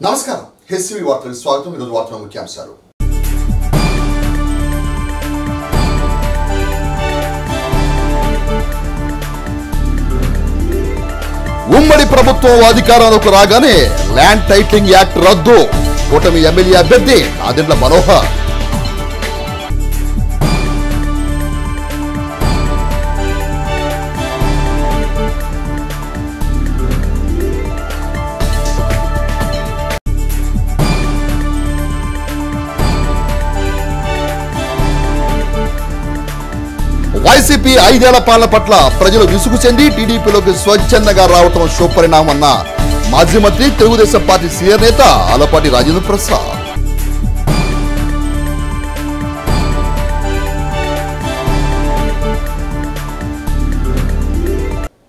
నమస్కారం హెచ్సివి వార్తలకు స్వాగతం. ఈరోజు వార్తల ముఖ్యాంశాలు. ఉమ్మడి ప్రభుత్వం అధికారంలోకి రాగానే ల్యాండ్ టైటిలింగ్ యాక్ట్ రద్దు. కూటమి ఎమ్మెల్యే అభ్యర్థి నాదెండ్ల మనోహర్. వైసీపీ 5 ఏళ్ల పాలన పట్ల ప్రజలు విసుగు చెంది టీడీపీలోకి స్వచ్ఛందంగా రావటం శుభపరిణామన్న మాజీ మంత్రి తెలుగుదేశం పార్టీ సీనియర్ నేత ఆలపాటి రాజేంద్ర ప్రసాద్.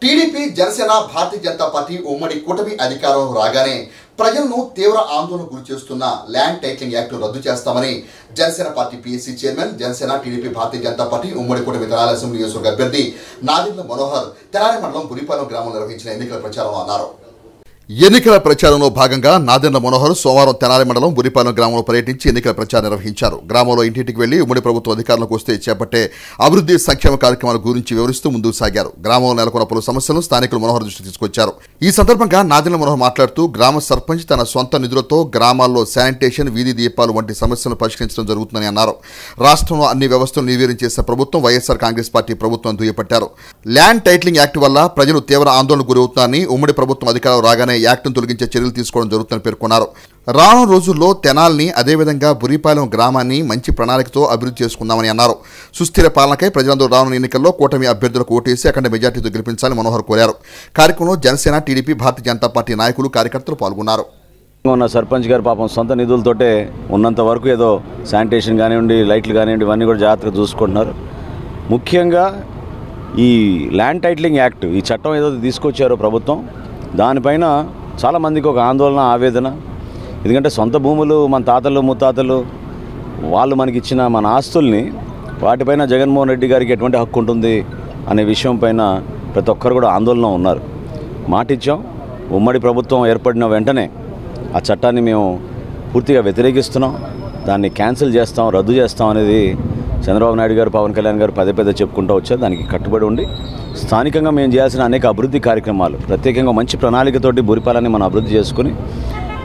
టీడీపీ, జనసేన, భారతీయ జనతా పార్టీ ఉమ్మడి కూటమి అధికారం రాగానే ప్రజలను తీవ్ర ఆందోళన గురి చేస్తున్న ల్యాండ్ టైటిలింగ్ యాక్ట్ రద్దు చేస్తామని Janasena party PSC chairman, Janasena, TDP, Bharatiya Janata party ఉమ్మడి కూటమి తెనాలి అసెంబ్లీ నియోజకవర్గ అభ్యర్థి నాదెండ్ల మనోహర్ తెనాలి మండలం బురిపాలెం గ్రామంలో నిర్వహించిన ఎన్నికల ప్రచారంలో అన్నారు. ఎన్నికల ప్రచారంలో భాగంగా నాదెండ్ల మనోహర్ సోమవారం తెనాలి మండలం బురిపాలెం గ్రామంలో పర్యటించి ఎన్నికల ప్రచారం నిర్వహించారు. గ్రామంలో ఇంటింటికి వెళ్లి ఉమ్మడి ప్రభుత్వం అధికారంలోకి వస్తే చేపట్టే అభివృద్ధి సంక్షేమ కార్యక్రమాల గురించి వివరిస్తూ ముందుకు సాగారు. గ్రామంలో నెలకొన్న పలు సమస్యలను స్థానికులు మనోహర్ దృష్టికి తీసుకొచ్చారు. ఈ సందర్భంగా నాదెండ్ల మనోహర్ మాట్లాడుతూ గ్రామ సర్పంచ్ తన సొంత నిధులతో గ్రామాల్లో శానిటేషన్, వీధి దీపాలు వంటి సమస్యలను పరిష్కరించడం జరుగుతుందని అన్నారు. రాష్ట్రంలో అన్ని వ్యవస్థలు నిర్వీర్యం చేసిన ప్రభుత్వం వైఎస్ఆర్ కాంగ్రెస్ పార్టీ ప్రభుత్వం దుయ్యపట్టారు. ల్యాండ్ టైటిలింగ్ యాక్ట్ వల్ల ప్రజలు తీవ్ర ఆందోళనకు గురవుతున్నారని, ఉమ్మడి ప్రభుత్వం అధికారం రాగానే యాక్ట్ను తొలగించే చర్యలు తీసుకోవడం జరుగుతుందని పేర్కొన్నారు. రానున్న రోజుల్లో తెనాల్ని, అదేవిధంగా బురిపాలెం గ్రామాన్ని మంచి ప్రణాళికతో అభివృద్ధి చేసుకుందామని అన్నారు. సుస్థిర పాలనకై ప్రజలందరూ రానున్న ఎన్నికల్లో కూటమి అభ్యర్థులకు ఓటేసి అఖండ మెజార్టీతో గెలిపించాలని మనోహర్ కోరారు. కార్యక్రమంలో జనసేన, టీడీపీ, భారతీయ జనతా పార్టీ నాయకులు, కార్యకర్తలు పాల్గొన్నారు. ఉన్న సర్పంచ్ గారు పాపం సొంత నిధులతోటే ఉన్నంత వరకు ఏదో శానిటేషన్ కానివ్వండి, లైట్లు కానివ్వండి, ఇవన్నీ కూడా జాగ్రత్తగా చూసుకుంటున్నారు. ముఖ్యంగా ఈ ల్యాండ్ టైటిలింగ్ యాక్ట్, ఈ చట్టం ఏదో తీసుకొచ్చారో ప్రభుత్వం, దానిపైన చాలామందికి ఒక ఆందోళన, ఆవేదన. ఎందుకంటే సొంత భూములు, మన తాతలు ముత్తాతలు వాళ్ళు మనకి ఇచ్చిన మన ఆస్తుల్ని, వాటిపైన జగన్మోహన్ రెడ్డి గారికి ఎటువంటి హక్కు ఉంటుంది అనే విషయం పైన ప్రతి ఒక్కరు కూడా ఆందోళన ఉన్నారు. మాటిచ్చాం, ఉమ్మడి ప్రభుత్వం ఏర్పడిన వెంటనే ఆ చట్టాన్ని మేము పూర్తిగా వ్యతిరేకిస్తున్నాం, దాన్ని క్యాన్సిల్ చేస్తాం, రద్దు చేస్తాం అనేది చంద్రబాబు నాయుడు గారు, పవన్ కళ్యాణ్ గారు పదే పదే చెప్పుకుంటూ వచ్చారు. దానికి కట్టుబడి ఉండి స్థానికంగా మేము చేయాల్సిన అనేక అభివృద్ధి కార్యక్రమాలు, ప్రత్యేకంగా మంచి ప్రణాళికతోటి బురిపాలెన్ని మనం అభివృద్ధి చేసుకుని,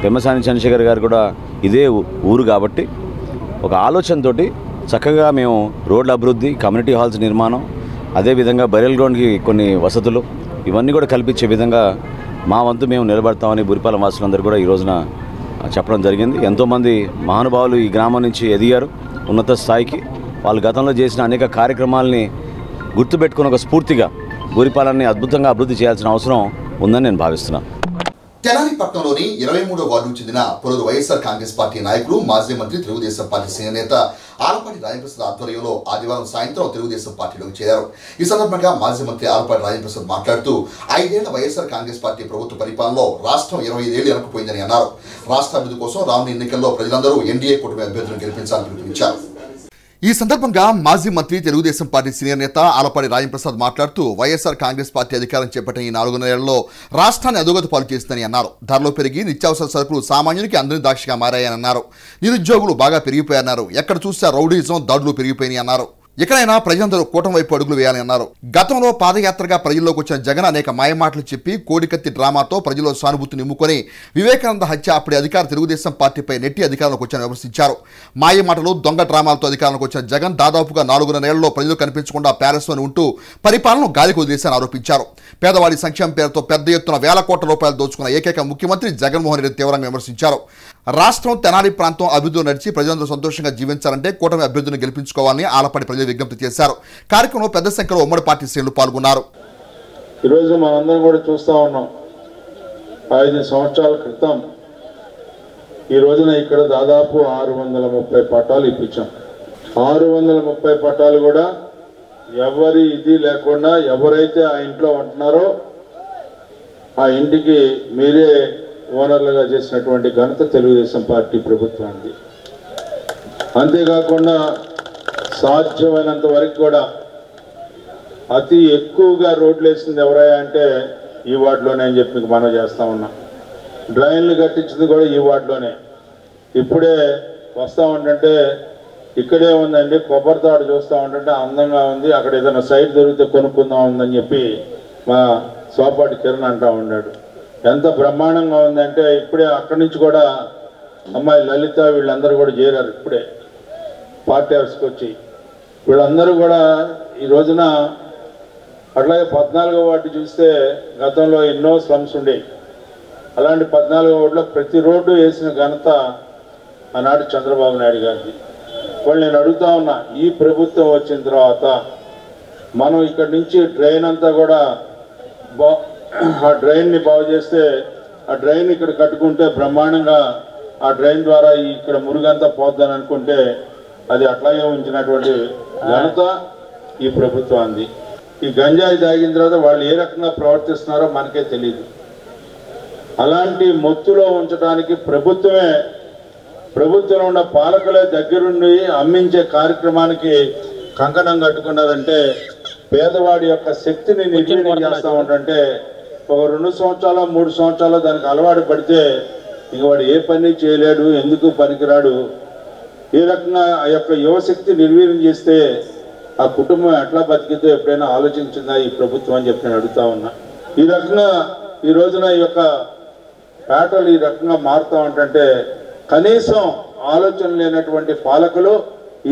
పెమ్మసాని చంద్రశేఖర్ గారు కూడా ఇదే ఊరు కాబట్టి ఒక ఆలోచనతోటి చక్కగా మేము రోడ్ల అభివృద్ధి, కమ్యూనిటీ హాల్స్ నిర్మాణం, అదేవిధంగా బరియల్ గ్రౌండ్కి కొన్ని వసతులు ఇవన్నీ కూడా కల్పించే విధంగా మా వంతు మేము నిలబడతామని బురిపాలెం వాసులందరూ కూడా ఈ రోజున చెప్పడం జరిగింది. ఎంతోమంది మహానుభావులు ఈ గ్రామం నుంచి ఎదిగారు ఉన్నత స్థాయికి. వాళ్ళు గతంలో చేసిన అనేక కార్యక్రమాలని గుర్తుపెట్టుకుని ఒక స్ఫూర్తిగా బురిపాలెన్ని అద్భుతంగా అభివృద్ధి చేయాల్సిన అవసరం ఉందని నేను భావిస్తున్నాను. తెనాలి పట్టణంలోని 23వ వార్డుకు చెందిన పలువురు వైఎస్ఆర్ కాంగ్రెస్ పార్టీ నాయకులు, మాజీ మంత్రి, తెలుగుదేశం పార్టీ సీనియర్ నేత ఆలపాటి రాజేంద్ర ప్రసాద్ ఆధ్వర్యంలో ఆదివారం సాయంత్రం తెలుగుదేశం పార్టీలోకి చేరారు. ఈ సందర్భంగా మాజీ మంత్రి ఆలపాటి రాజేంద్ర ప్రసాద్ మాట్లాడుతూ 5 ఏళ్ల వైఎస్ఆర్ కాంగ్రెస్ పార్టీ ప్రభుత్వ పరిపాలనలో రాష్ట్రం 25 ఏళ్లు వెనకపోయిందని అన్నారు. రాష్ట్ర అభివృద్ధి కోసం రానున్న ఎన్నికల్లో ప్రజలందరూ ఎన్డీఏ కూటమి అభ్యర్థులను గెలిపించాలని పిలుపునిచ్చారు. ఈ సందర్భంగా మాజీ మంత్రి, తెలుగుదేశం పార్టీ సీనియర్ నేత ఆలపాటి రాజేంద్ర ప్రసాద్ మాట్లాడుతూ వైఎస్ఆర్ కాంగ్రెస్ పార్టీ అధికారం చేపట్టిన ఈ 4 నెలల్లో రాష్ట్రాన్ని అధోగతి పాలు చేస్తుందని అన్నారు. ధరలు పెరిగి నిత్యావసర సరుకులు సామాన్యునికి అందని దాక్షిగా మారాయని అన్నారు. నిరుద్యోగులు బాగా పెరిగిపోయారన్నారు. ఎక్కడ చూస్తే రౌడీజం, దాడులు పెరిగిపోయినాయి అన్నారు. ఎక్కడైనా ప్రజలందరూ కూటమి వైపు అడుగులు వేయాలని అన్నారు. గతంలో పాదయాత్రగా ప్రజల్లోకి వచ్చిన జగన్ అనేక మాయమాటలు చెప్పి కోడికత్తి డ్రామాతో ప్రజల్లో సానుభూతిని నిమ్ముకొని వివేకానంద హత్య అప్పటి అధికార తెలుగుదేశం పార్టీపై నెట్టి అధికారంలోకి వచ్చారని విమర్శించారు. మాయమాటలు, దొంగ డ్రామాలతో అధికారంలోకి వచ్చిన జగన్ దాదాపుగా 4 నెలల్లో ప్రజలు కనిపించకుండా ప్యాలెస్లోనే ఉంటూ పరిపాలన గాలికి వదిలేశారని ఆరోపించారు. పేదవాడి సంక్షేమ పేరుతో పెద్ద ఎత్తున వేల కోట్ల రూపాయలు దోచుకున్న ఏకైక ముఖ్యమంత్రి జగన్మోహన్ రెడ్డి తీవ్రంగా విమర్శించారు. రాష్ట్రం, తెనాలి ప్రాంతం అభివృద్ధిలో నడిచి ప్రజలందరూ సంతోషంగా జీవించాలంటే కూటమి అభ్యర్థులను గెలిపించుకోవాలని ఆలపాటి ప్రజలు విజ్ఞప్తి చేశారు. కార్యక్రమంలో పెద్ద సంఖ్యలో ఉమ్మడి పార్టీ శ్రేణులు పాల్గొన్నారు. ఈరోజు మనందరం కూడా చూస్తూ ఉన్నాం, 5 సంవత్సరాల క్రితం ఈ రోజున ఇక్కడ దాదాపు 630 పట్టాలు ఇప్పించాం. 630 పట్టాలు కూడా ఎవరి ఇది లేకుండా ఎవరైతే ఆ ఇంట్లో ఉంటున్నారో ఆ ఇంటికి మీరే ఓనర్లుగా చేసినటువంటి ఘనత తెలుగుదేశం పార్టీ ప్రభుత్వానికి. అంతేకాకుండా సాధ్యమైనంత వరకు కూడా అతి ఎక్కువగా రోడ్లు వేసింది ఎవరయ్యా అంటే ఈ వార్డులోనే అని చెప్పి మీకు మనం చేస్తా ఉన్నాం. డ్రైన్లు కట్టించింది కూడా ఈ వార్డులోనే. ఇప్పుడే వస్తూ ఉంటుంటే ఇక్కడే ఉందండి, కొబ్బరి తాడు చూస్తూ ఉంటుంటే అందంగా ఉంది, అక్కడ ఏదైనా సైట్ దొరికితే కొనుక్కుందాం ఉందని చెప్పి మా సోపాటి కిరణ్ అంటూ ఉన్నాడు. ఎంత బ్రహ్మాండంగా ఉందంటే ఇప్పుడే అక్కడి నుంచి కూడా అమ్మాయి లలిత వీళ్ళందరూ కూడా చేరారు. ఇప్పుడే పార్టీ హౌస్కి వచ్చి వీళ్ళందరూ కూడా ఈ రోజున. అట్లాగే 14వ వార్డు చూస్తే గతంలో ఎన్నో స్లమ్స్ ఉండేవి. అలాంటి 14వ వార్డులో ప్రతి రోడ్డు వేసిన ఘనత ఆనాడు చంద్రబాబు నాయుడు గారిది. వాళ్ళు నేను అడుగుతా ఉన్నా, ఈ ప్రభుత్వం వచ్చిన తర్వాత మనం ఇక్కడి నుంచి డ్రైన్ అంతా కూడా ఆ డ్రైన్ని బాగు చేస్తే, ఆ డ్రైన్ ఇక్కడ కట్టుకుంటే బ్రహ్మాండంగా ఆ డ్రైన్ ద్వారా ఇక్కడ మురుగంతా పోద్దని అనుకుంటే అది అట్లాగే ఉంచినటువంటి ఘనత ఈ ప్రభుత్వాన్ని. ఈ గంజాయి తాగిన తర్వాత వాళ్ళు ఏ రకంగా ప్రవర్తిస్తున్నారో మనకే తెలియదు. అలాంటి మొత్తులో ఉంచడానికి ప్రభుత్వంలో ఉన్న పాలకులే దగ్గరుండి అమ్మించే కార్యక్రమానికి కంకణం కట్టుకున్నారంటే పేదవాడి యొక్క శక్తిని నిర్వీర్యం చేస్తూ ఉంటే ఒక 2 సంవత్సరాలు 3 సంవత్సరాలు దానికి అలవాటు పడితే ఇక వాడు ఏ పని చేయలేడు, ఎందుకు పనికిరాడు. ఈ రకంగా ఆ యొక్క యువశక్తి నిర్వీర్యం చేస్తే ఆ కుటుంబం ఎట్లా బతికితే ఎప్పుడైనా ఆలోచించిందా ఈ ప్రభుత్వం అని చెప్పి నేను అడుగుతా ఉన్నా. ఈ రకంగా ఈ రోజున ఈ యొక్క పేటలు ఈ రకంగా మారుతూ ఉంటుంటే కనీసం ఆలోచన లేనటువంటి పాలకులు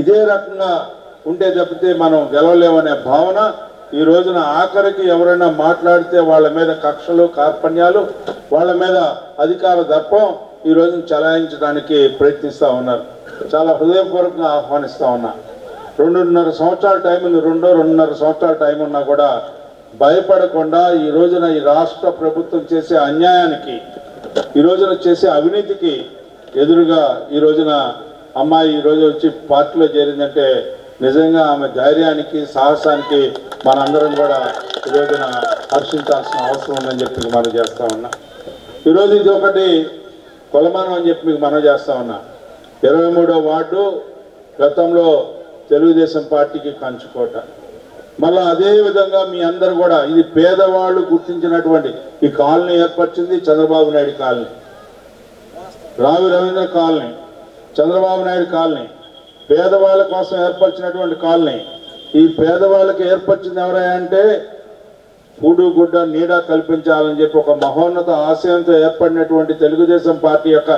ఇదే రకంగా ఉంటే తప్పితే మనం గెలవలేమనే భావన ఈ రోజున ఆఖరికి ఎవరైనా మాట్లాడితే వాళ్ళ మీద కక్షలు కార్పణ్యాలు, వాళ్ళ మీద అధికార దర్పం ఈ రోజున చలాయించడానికి ప్రయత్నిస్తూ ఉన్నారు. చాలా హృదయపూర్వకంగా ఆహ్వానిస్తూ ఉన్నా. 2.5 సంవత్సరాల టైం ఉంది, 2.5 సంవత్సరాల టైం ఉన్నా కూడా భయపడకుండా ఈ రోజున ఈ రాష్ట్ర ప్రభుత్వం చేసే అన్యాయానికి, ఈ రోజున చేసే అవినీతికి ఎదురుగా ఈ రోజున అమ్మాయి ఈ రోజు వచ్చి పార్టీలో చేరిందంటే నిజంగా ఆమె ధైర్యానికి సాహసానికి మనందరం కూడా ఈ రోజున హర్షించాల్సిన అవసరం ఉందని చెప్పి మనం చేస్తా ఉన్నా. ఈరోజు ఇది ఒకటి కొలమానం అని చెప్పి మీకు మనం చేస్తా ఉన్నా. 23వ వార్డు గతంలో తెలుగుదేశం పార్టీకి కంచుకోట. మళ్ళీ అదే విధంగా మీ అందరు కూడా ఇది పేదవాళ్ళు గుర్తించినటువంటి ఈ కాలనీ ఏర్పరిచింది చంద్రబాబు నాయుడు కాలనీ, రావి రవీంద్ర కాలనీ, చంద్రబాబు నాయుడు కాలనీ, పేదవాళ్ళ కోసం ఏర్పరిచినటువంటి కాలనీ. ఈ పేదవాళ్ళకి ఏర్పరిచింది ఎవరైనా అంటే కూడు గుడ్డ నీడ కల్పించాలని చెప్పి ఒక మహోన్నత ఆశయంతో ఏర్పడినటువంటి తెలుగుదేశం పార్టీ యొక్క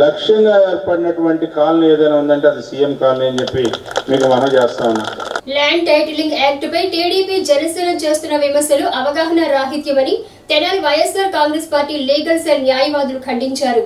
లక్ష్యంగా ఏర్పడినటువంటి కాలనీ ఏదైనా ఉందంటే అది సీఎం కాలనీ అని చెప్పి మీకు మనం చేస్తా ఉన్నా. ల్యాండ్ టైటిలింగ్ యాక్ట్ పై టీడీపీ జనసేన చేస్తున్న విమర్శలు అవగాహన రాహిత్యమని Tenali YSR Congress party legal cell న్యాయవాదులు ఖండించారు.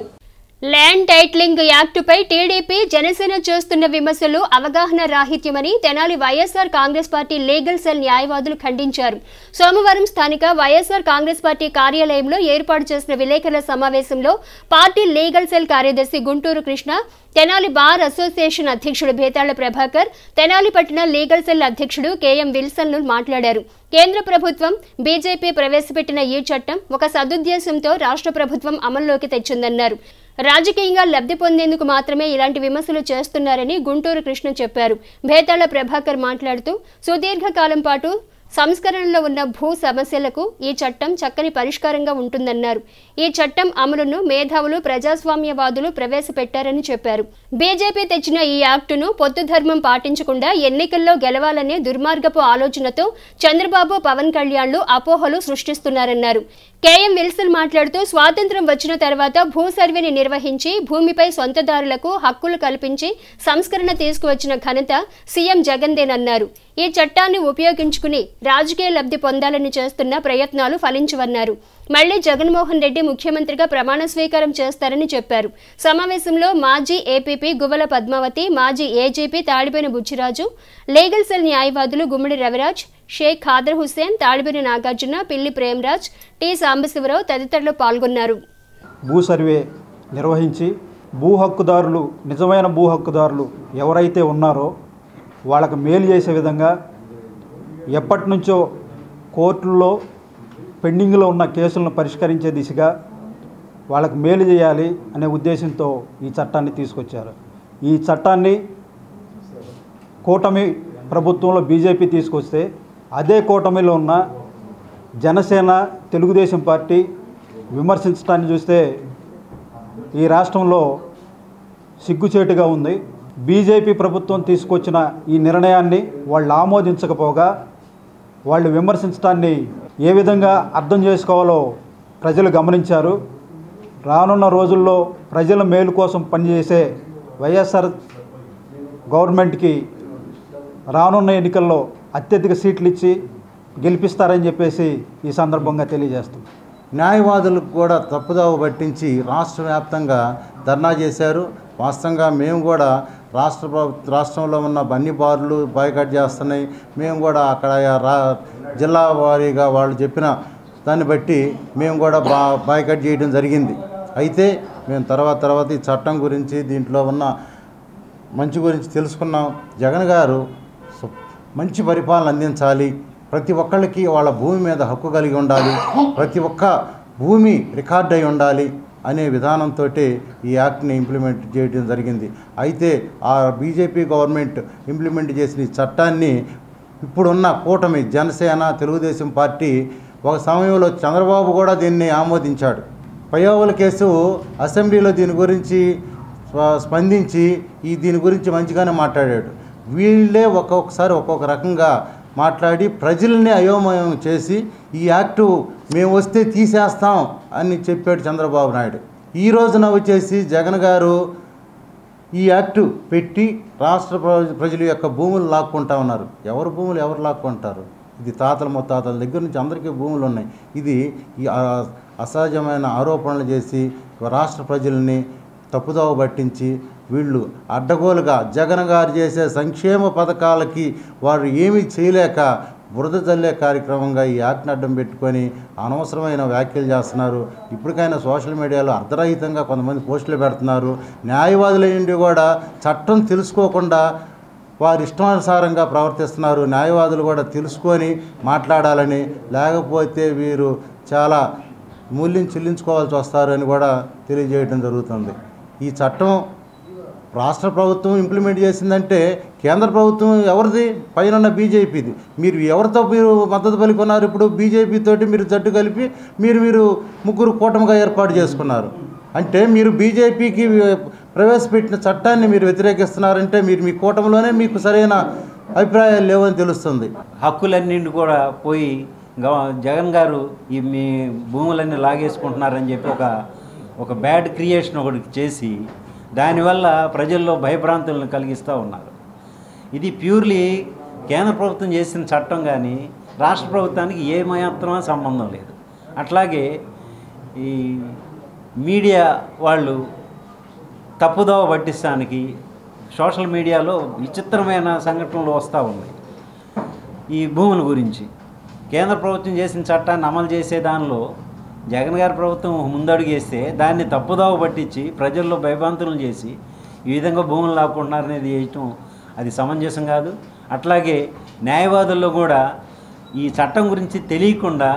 ల్యాండ్ టైటిలింగ్ యాక్టుపై టీడీపీ జనసేన చేస్తున్న విమర్శలు అవగాహన రాహిత్యమని Tenali YSR Congress party legal cell న్యాయవాదులు ఖండించారు. సోమవారం స్థానిక వైఎస్ఆర్ కాంగ్రెస్ పార్టీ కార్యాలయంలో ఏర్పాటు చేసిన విలేకరుల సమావేశంలో పార్టీ లీగల్ సెల్ కార్యదర్శి గుంటూరు కృష్ణ, తెనాలి బార్ అసోసియేషన్ అధ్యక్షుడు భేతాళ్ల ప్రభాకర్, తెనాలి పట్టణ లీగల్ సెల్ అధ్యక్షుడు కేఎం విల్సన్లు మాట్లాడారు. కేంద్ర ప్రభుత్వం బీజేపీ ప్రవేశపెట్టిన ఈ చట్టం ఒక సదుద్దేశంతో రాష్ట్ర ప్రభుత్వం అమల్లోకి తెచ్చిందన్నారు. రాజకీయంగా లబ్ధి పొందేందుకు మాత్రమే ఇలాంటి విమర్శలు చేస్తున్నారని గుంటూరు కృష్ణ చెప్పారు. భేతాళ్ల ప్రభాకర్ మాట్లాడుతూ సుదీర్ఘకాలం పాటు సంస్కరణలో ఉన్న భూ సమస్యలకు ఈ చట్టం చక్కని పరిష్కారంగా ఉంటుందన్నారు. ఈ చట్టం అమలును మేధావులు ప్రజాస్వామ్యవాదులు ప్రవేశపెట్టారని చెప్పారు. బీజేపీ తెచ్చిన ఈ యాక్టును పొత్తు ధర్మం పాటించకుండా ఎన్నికల్లో గెలవాలనే దుర్మార్గపు ఆలోచనతో చంద్రబాబు పవన్ కళ్యాణ్లు అపోహలు సృష్టిస్తున్నారన్నారు. కేఎం విల్సన్ మాట్లాడుతూ స్వాతంత్ర్యం వచ్చిన తర్వాత భూ సర్వేని నిర్వహించి భూమిపై సొంతదారులకు హక్కులు కల్పించి సంస్కరణ తీసుకువచ్చిన ఘనత సీఎం జగన్దేనన్నారు. ఈ చట్టాన్ని ఉపయోగించుకుని రాజకీయ లబ్ధి పొందాలని చేస్తున్న ప్రయత్నాలు ఫలించవన్నారు. మళ్లీ జగన్మోహన్ రెడ్డి ముఖ్యమంత్రిగా ప్రమాణ స్వీకారం చేస్తారని చెప్పారు. సమావేశంలో మాజీ ఏపీపీ గువ్వల పద్మావతి, మాజీ AGP Tadiboina Buchiraju, legal cell న్యాయవాదులు గుమ్మడి రవిరాజ్, షేక్ ఖాదర్ హుస్సేన్, తాడిబోయిన నాగార్జున, పిల్లి ప్రేమరాజ్, టి సాంబశివరావు తదితరులు పాల్గొన్నారు. భూ సర్వే నిర్వహించి భూ హక్కుదారులు, నిజమైన భూ హక్కుదారులు ఎవరైతే ఉన్నారో వాళ్ళకు మేలు చేసే విధంగా ఎప్పటి నుంచో కోర్టుల్లో పెండింగ్లో ఉన్న కేసులను పరిష్కరించే దిశగా వాళ్ళకు మేలు చేయాలి అనే ఉద్దేశంతో ఈ చట్టాన్ని తీసుకొచ్చారు. ఈ చట్టాన్ని కూటమి ప్రభుత్వంలో బీజేపీ తీసుకొస్తే అదే కూటమిలో ఉన్న జనసేన, తెలుగుదేశం పార్టీ విమర్శించడాన్ని చూస్తే ఈ రాష్ట్రంలో సిగ్గుచేటుగా ఉంది. బీజేపీ ప్రభుత్వం తీసుకొచ్చిన ఈ నిర్ణయాన్ని వాళ్ళు ఆమోదించకపోగా వాళ్ళు విమర్శించడాన్ని ఏ విధంగా అర్థం చేసుకోవాలో ప్రజలు గమనించారు. రానున్న రోజుల్లో ప్రజల మేలు కోసం పనిచేసే వైఎస్ఆర్ గవర్నమెంట్కి రానున్న ఎన్నికల్లో అత్యధిక సీట్లు ఇచ్చి గెలిపిస్తారని చెప్పేసి ఈ సందర్భంగా తెలియజేస్తాం. న్యాయవాదులకు కూడా తప్పుదావ పట్టించి రాష్ట్ర వ్యాప్తంగా ధర్నా చేశారు. వాస్తవంగా మేము కూడా రాష్ట్రంలో ఉన్న అన్ని బార్లు బాయ్కాట్ చేస్తున్నాయి. మేము కూడా అక్కడ జిల్లా వారీగా వాళ్ళు చెప్పిన దాన్ని బట్టి మేము కూడా బాయ్కాట్ చేయడం జరిగింది. అయితే మేము తర్వాత ఈ చట్టం గురించి దీంట్లో ఉన్న మంచి గురించి తెలుసుకున్నాం. జగన్ గారు మంచి పరిపాలన అందించాలి, ప్రతి ఒక్కళ్ళకి వాళ్ళ భూమి మీద హక్కు కలిగి ఉండాలి, ప్రతి ఒక్క భూమి రికార్డ్ అయి ఉండాలి అనే విధానంతో ఈ యాక్ట్ని ఇంప్లిమెంట్ చేయడం జరిగింది. అయితే ఆ బీజేపీ గవర్నమెంట్ ఇంప్లిమెంట్ చేసిన ఈ చట్టాన్ని ఇప్పుడున్న కూటమి జనసేన తెలుగుదేశం పార్టీ ఒక సమయంలో చంద్రబాబు కూడా దీన్ని ఆమోదించాడు. పయ్యావుల కేసు అసెంబ్లీలో దీని గురించి స్పందించి దీని గురించి మంచిగానే మాట్లాడాడు. వీళ్ళే ఒక్కొక్కసారి ఒక్కొక్క రకంగా మాట్లాడి ప్రజల్ని అయోమయం చేసి ఈ యాక్టు మేము వస్తే తీసేస్తాం అని చెప్పాడు చంద్రబాబు నాయుడు. ఈ రోజున వచ్చేసి జగన్ గారు ఈ యాక్టు పెట్టి రాష్ట్ర ప్రజల యొక్క భూములు లాక్కుంటా ఉన్నారు. ఎవరు భూములు ఎవరు లాక్కుంటారు? ఇది తాతల ముత్తాతల దగ్గర నుంచి అందరికీ భూములు ఉన్నాయి. ఇది ఈ అసహజమైన ఆరోపణలు చేసి రాష్ట్ర ప్రజల్ని తప్పుదోవ పట్టించి వీళ్ళు అడ్డగోలుగా జగన్ గారు చేసే సంక్షేమ పథకాలకి వారు ఏమీ చేయలేక బురద చల్లే కార్యక్రమంగా ఈ యాక్ట్ని అడ్డం పెట్టుకొని అనవసరమైన వ్యాఖ్యలు చేస్తున్నారు. ఇప్పటికైనా సోషల్ మీడియాలో అర్ధరహితంగా కొంతమంది పోస్టులు పెడుతున్నారు. న్యాయవాదుల నుండి కూడా చట్టం తెలుసుకోకుండా వారి ఇష్టానుసారంగా ప్రవర్తిస్తున్నారు. న్యాయవాదులు కూడా తెలుసుకొని మాట్లాడాలని, లేకపోతే వీరు చాలా మూల్యం చెల్లించుకోవాల్సి వస్తారని కూడా తెలియజేయడం జరుగుతుంది. ఈ చట్టం రాష్ట్ర ప్రభుత్వం ఇంప్లిమెంట్ చేసిందంటే కేంద్ర ప్రభుత్వం ఎవరిది? పైన బీజేపీది. మీరు ఎవరితో మీరు మద్దతు పలుకున్నారు? ఇప్పుడు బీజేపీ తోటి మీరు జట్టు కలిపి మీరు ముగ్గురు కూటమిగా ఏర్పాటు చేసుకున్నారు. అంటే మీరు బీజేపీకి ప్రవేశపెట్టిన చట్టాన్ని మీరు వ్యతిరేకిస్తున్నారంటే మీరు మీ కూటమిలోనే మీకు సరైన అభిప్రాయాలు లేవని తెలుస్తుంది. హక్కులన్నింటి కూడా పోయి జగన్ గారు ఈ మీ భూములన్నీ లాగేసుకుంటున్నారని చెప్పి ఒక బ్యాడ్ క్రియేషన్ ఒకటి చేసి దానివల్ల ప్రజల్లో భయభ్రాంతులను కలిగిస్తూ ఉన్నారు. ఇది ప్యూర్లీ కేంద్ర ప్రభుత్వం చేసిన చట్టం కానీ రాష్ట్ర ప్రభుత్వానికి ఏమాత్రమా సంబంధం లేదు. అట్లాగే ఈ మీడియా వాళ్ళు తప్పుదోవ పట్టిస్తానికి సోషల్ మీడియాలో విచిత్రమైన సంఘటనలు వస్తూ ఉన్నాయి. ఈ భూముల గురించి కేంద్ర ప్రభుత్వం చేసిన చట్టాన్ని అమలు చేసే దానిలో జగన్ గారి ప్రభుత్వం ముందడుగేస్తే దాన్ని తప్పుదోవ పట్టించి ప్రజల్లో భయభ్రాంతులను చేసి ఈ విధంగా భూములు లాక్కుంటున్నారనేది చేయటం అది సమంజసం కాదు. అట్లాగే న్యాయవాదుల్లో కూడా ఈ చట్టం గురించి తెలియకుండా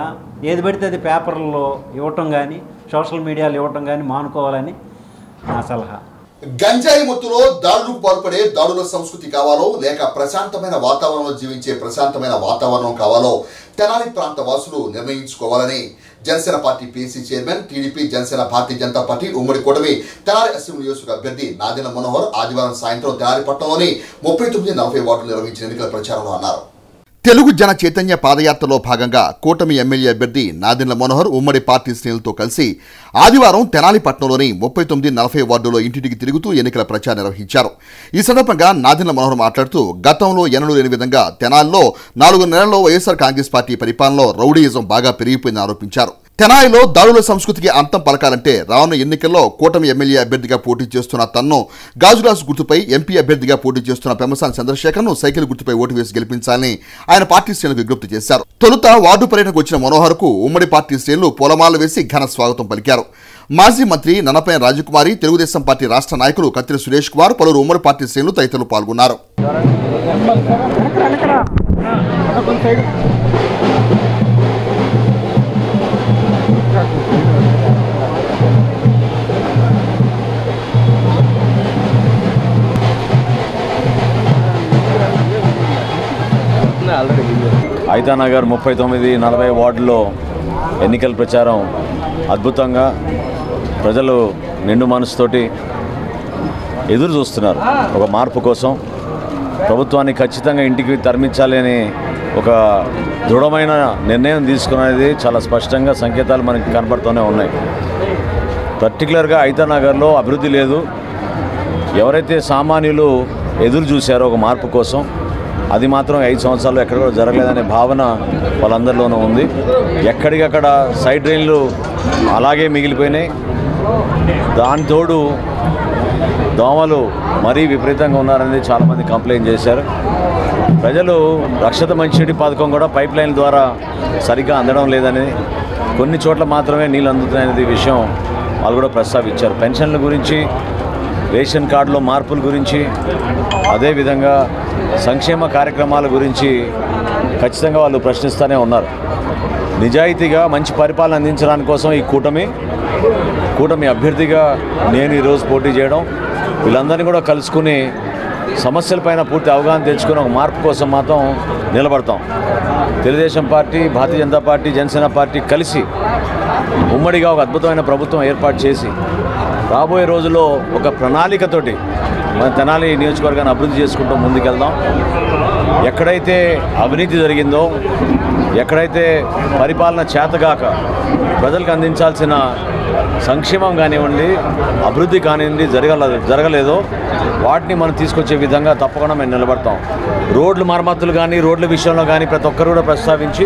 ఏది పడితే అది పేపర్లలో ఇవ్వటం కానీ సోషల్ మీడియాలో ఇవ్వటం కానీ మానుకోవాలని నా సలహా. గంజాయి మొత్తులో దాడులకు పాల్పడే దాడుల సంస్కృతి కావాలో లేక ప్రశాంతమైన వాతావరణంలో జీవించే ప్రశాంతమైన వాతావరణం కావాలో తెనాలి ప్రాంత వాసులు నిర్ణయించుకోవాలని Janasena party PC chairman, TDP Janasena Bharatiya Janata party ఉమ్మడి కూటమి తెనాలి అసెంబ్లీ నియోజకవర్గ అభ్యర్థి నాదెండ్ల మనోహర్ ఆదివారం సాయంత్రం తెనాలి పట్టణంలోని 39-40 వార్డులు నిర్వహించిన ఎన్నికల ప్రచారంలో అన్నారు. తెలుగు జన చైతన్య పాదయాత్రలో భాగంగా కూటమి ఎమ్మెల్యే అభ్యర్థి నాదెండ్ల మనోహర్ ఉమ్మడి పార్టీ శ్రేణులతో కలిసి ఆదివారం తెనాలి పట్టణంలోని 39-40 వార్డులో ఇంటింటికి తిరుగుతూ ఎన్నికల ప్రచారం నిర్వహించారు. ఈ సందర్భంగా నాదెండ్ల మనోహర్ మాట్లాడుతూ గతంలో ఎన్నడూ లేని విధంగా తెనాలిలో 4 నెలల్లో వైఎస్ఆర్ కాంగ్రెస్ పార్టీ పరిపాలనలో రౌడీయిజం బాగా పెరిగిపోయిందని ఆరోపించారు. తెనాలిలో దాడుల సంస్కృతికి అంతం పలకాలంటే రానున్న ఎన్నికల్లో కూటమి ఎమ్మెల్యే అభ్యర్థిగా పోటీ చేస్తున్న తన్ను గాజురాజు గుర్తుపై ఎంపీ అభ్యర్థిగా పోటీ చేస్తున్న పెమ్మసాని చంద్రశేఖర్ను సైకిల్ గుర్తుపై ఓటు వేసి గెలిపించాలని ఆయన పార్టీ శ్రేణులకు విజ్ఞప్తి చేశారు. తొలుత వార్డు పర్యటనకు వచ్చిన మనోహర్ కు ఉమ్మడి పార్టీ శ్రేణులు పూలమాలలు వేసి ఘన స్వాగతం పలికారు. మాజీ మంత్రి నన్నపైన రాజకుమారి, తెలుగుదేశం పార్టీ రాష్ట్ర నాయకులు కత్తిరి సురేష్ కుమార్, పలువురు ఉమ్మడి పార్టీ శ్రేణులు తదితరులు పాల్గొన్నారు. ఐతానగర్ 39-40 వార్డులో ఎన్నికల ప్రచారం అద్భుతంగా ప్రజలు నిండు మనసుతోటి ఎదురు చూస్తున్నారు ఒక మార్పు కోసం. ప్రభుత్వాన్ని ఖచ్చితంగా ఇంటికి తరలించాలి అని ఒక దృఢమైన నిర్ణయం తీసుకునేది చాలా స్పష్టంగా సంకేతాలు మనకి కనబడుతూనే ఉన్నాయి. పర్టికులర్గా ఐతానగర్లో అభివృద్ధి లేదు. ఎవరైతే సామాన్యులు ఎదురు చూశారో ఒక మార్పు కోసం, అది మాత్రం 5 సంవత్సరాలు ఎక్కడ కూడా జరగలేదనే భావన వాళ్ళందరిలోనూ ఉంది. ఎక్కడికక్కడ సైడ్ డ్రైన్లు అలాగే మిగిలిపోయినాయి. దాని తోడు దోమలు మరీ విపరీతంగా ఉన్నారనేది చాలామంది కంప్లైంట్ చేశారు. ప్రజలు రక్షిత మంచినీటి పథకం కూడా పైప్ లైన్ ద్వారా సరిగ్గా అందడం లేదని, కొన్ని చోట్ల మాత్రమే నీళ్ళు అందుతున్నాయనేది విషయం వాళ్ళు కూడా ప్రస్తావించారు. పెన్షన్ల గురించి, రేషన్ కార్డులో మార్పుల గురించి, అదేవిధంగా సంక్షేమ కార్యక్రమాల గురించి ఖచ్చితంగా వాళ్ళు ప్రశ్నిస్తూనే ఉన్నారు. నిజాయితీగా మంచి పరిపాలన అందించడానికి కోసం ఈ కూటమి అభ్యర్థిగా నేను ఈరోజు పోటీ చేయడం, వీళ్ళందరినీ కూడా కలుసుకుని సమస్యలపైన పూర్తి అవగాహన తెచ్చుకుని ఒక మార్పు కోసం మాత్రం నిలబడతాం. తెలుగుదేశం పార్టీ, భారతీయ జనతా పార్టీ, జనసేన పార్టీ కలిసి ఉమ్మడిగా ఒక అద్భుతమైన ప్రభుత్వం ఏర్పాటు చేసి రాబోయే రోజుల్లో ఒక ప్రణాళికతోటి మన తెనాలి నియోజకవర్గాన్ని అభివృద్ధి చేసుకుంటూ ముందుకెళ్దాం. ఎక్కడైతే అవినీతి జరిగిందో, ఎక్కడైతే పరిపాలన చేతగాక ప్రజలకు అందించాల్సిన సంక్షేమం కానివ్వండి, అభివృద్ధి కానివ్వండి జరగలేదో వాటిని మనం తీసుకొచ్చే విధంగా తప్పకుండా మేము నిలబడతాం. రోడ్లు మరమ్మతులు కానీ, రోడ్ల విషయంలో కానీ ప్రతి ఒక్కరు కూడా ప్రస్తావించి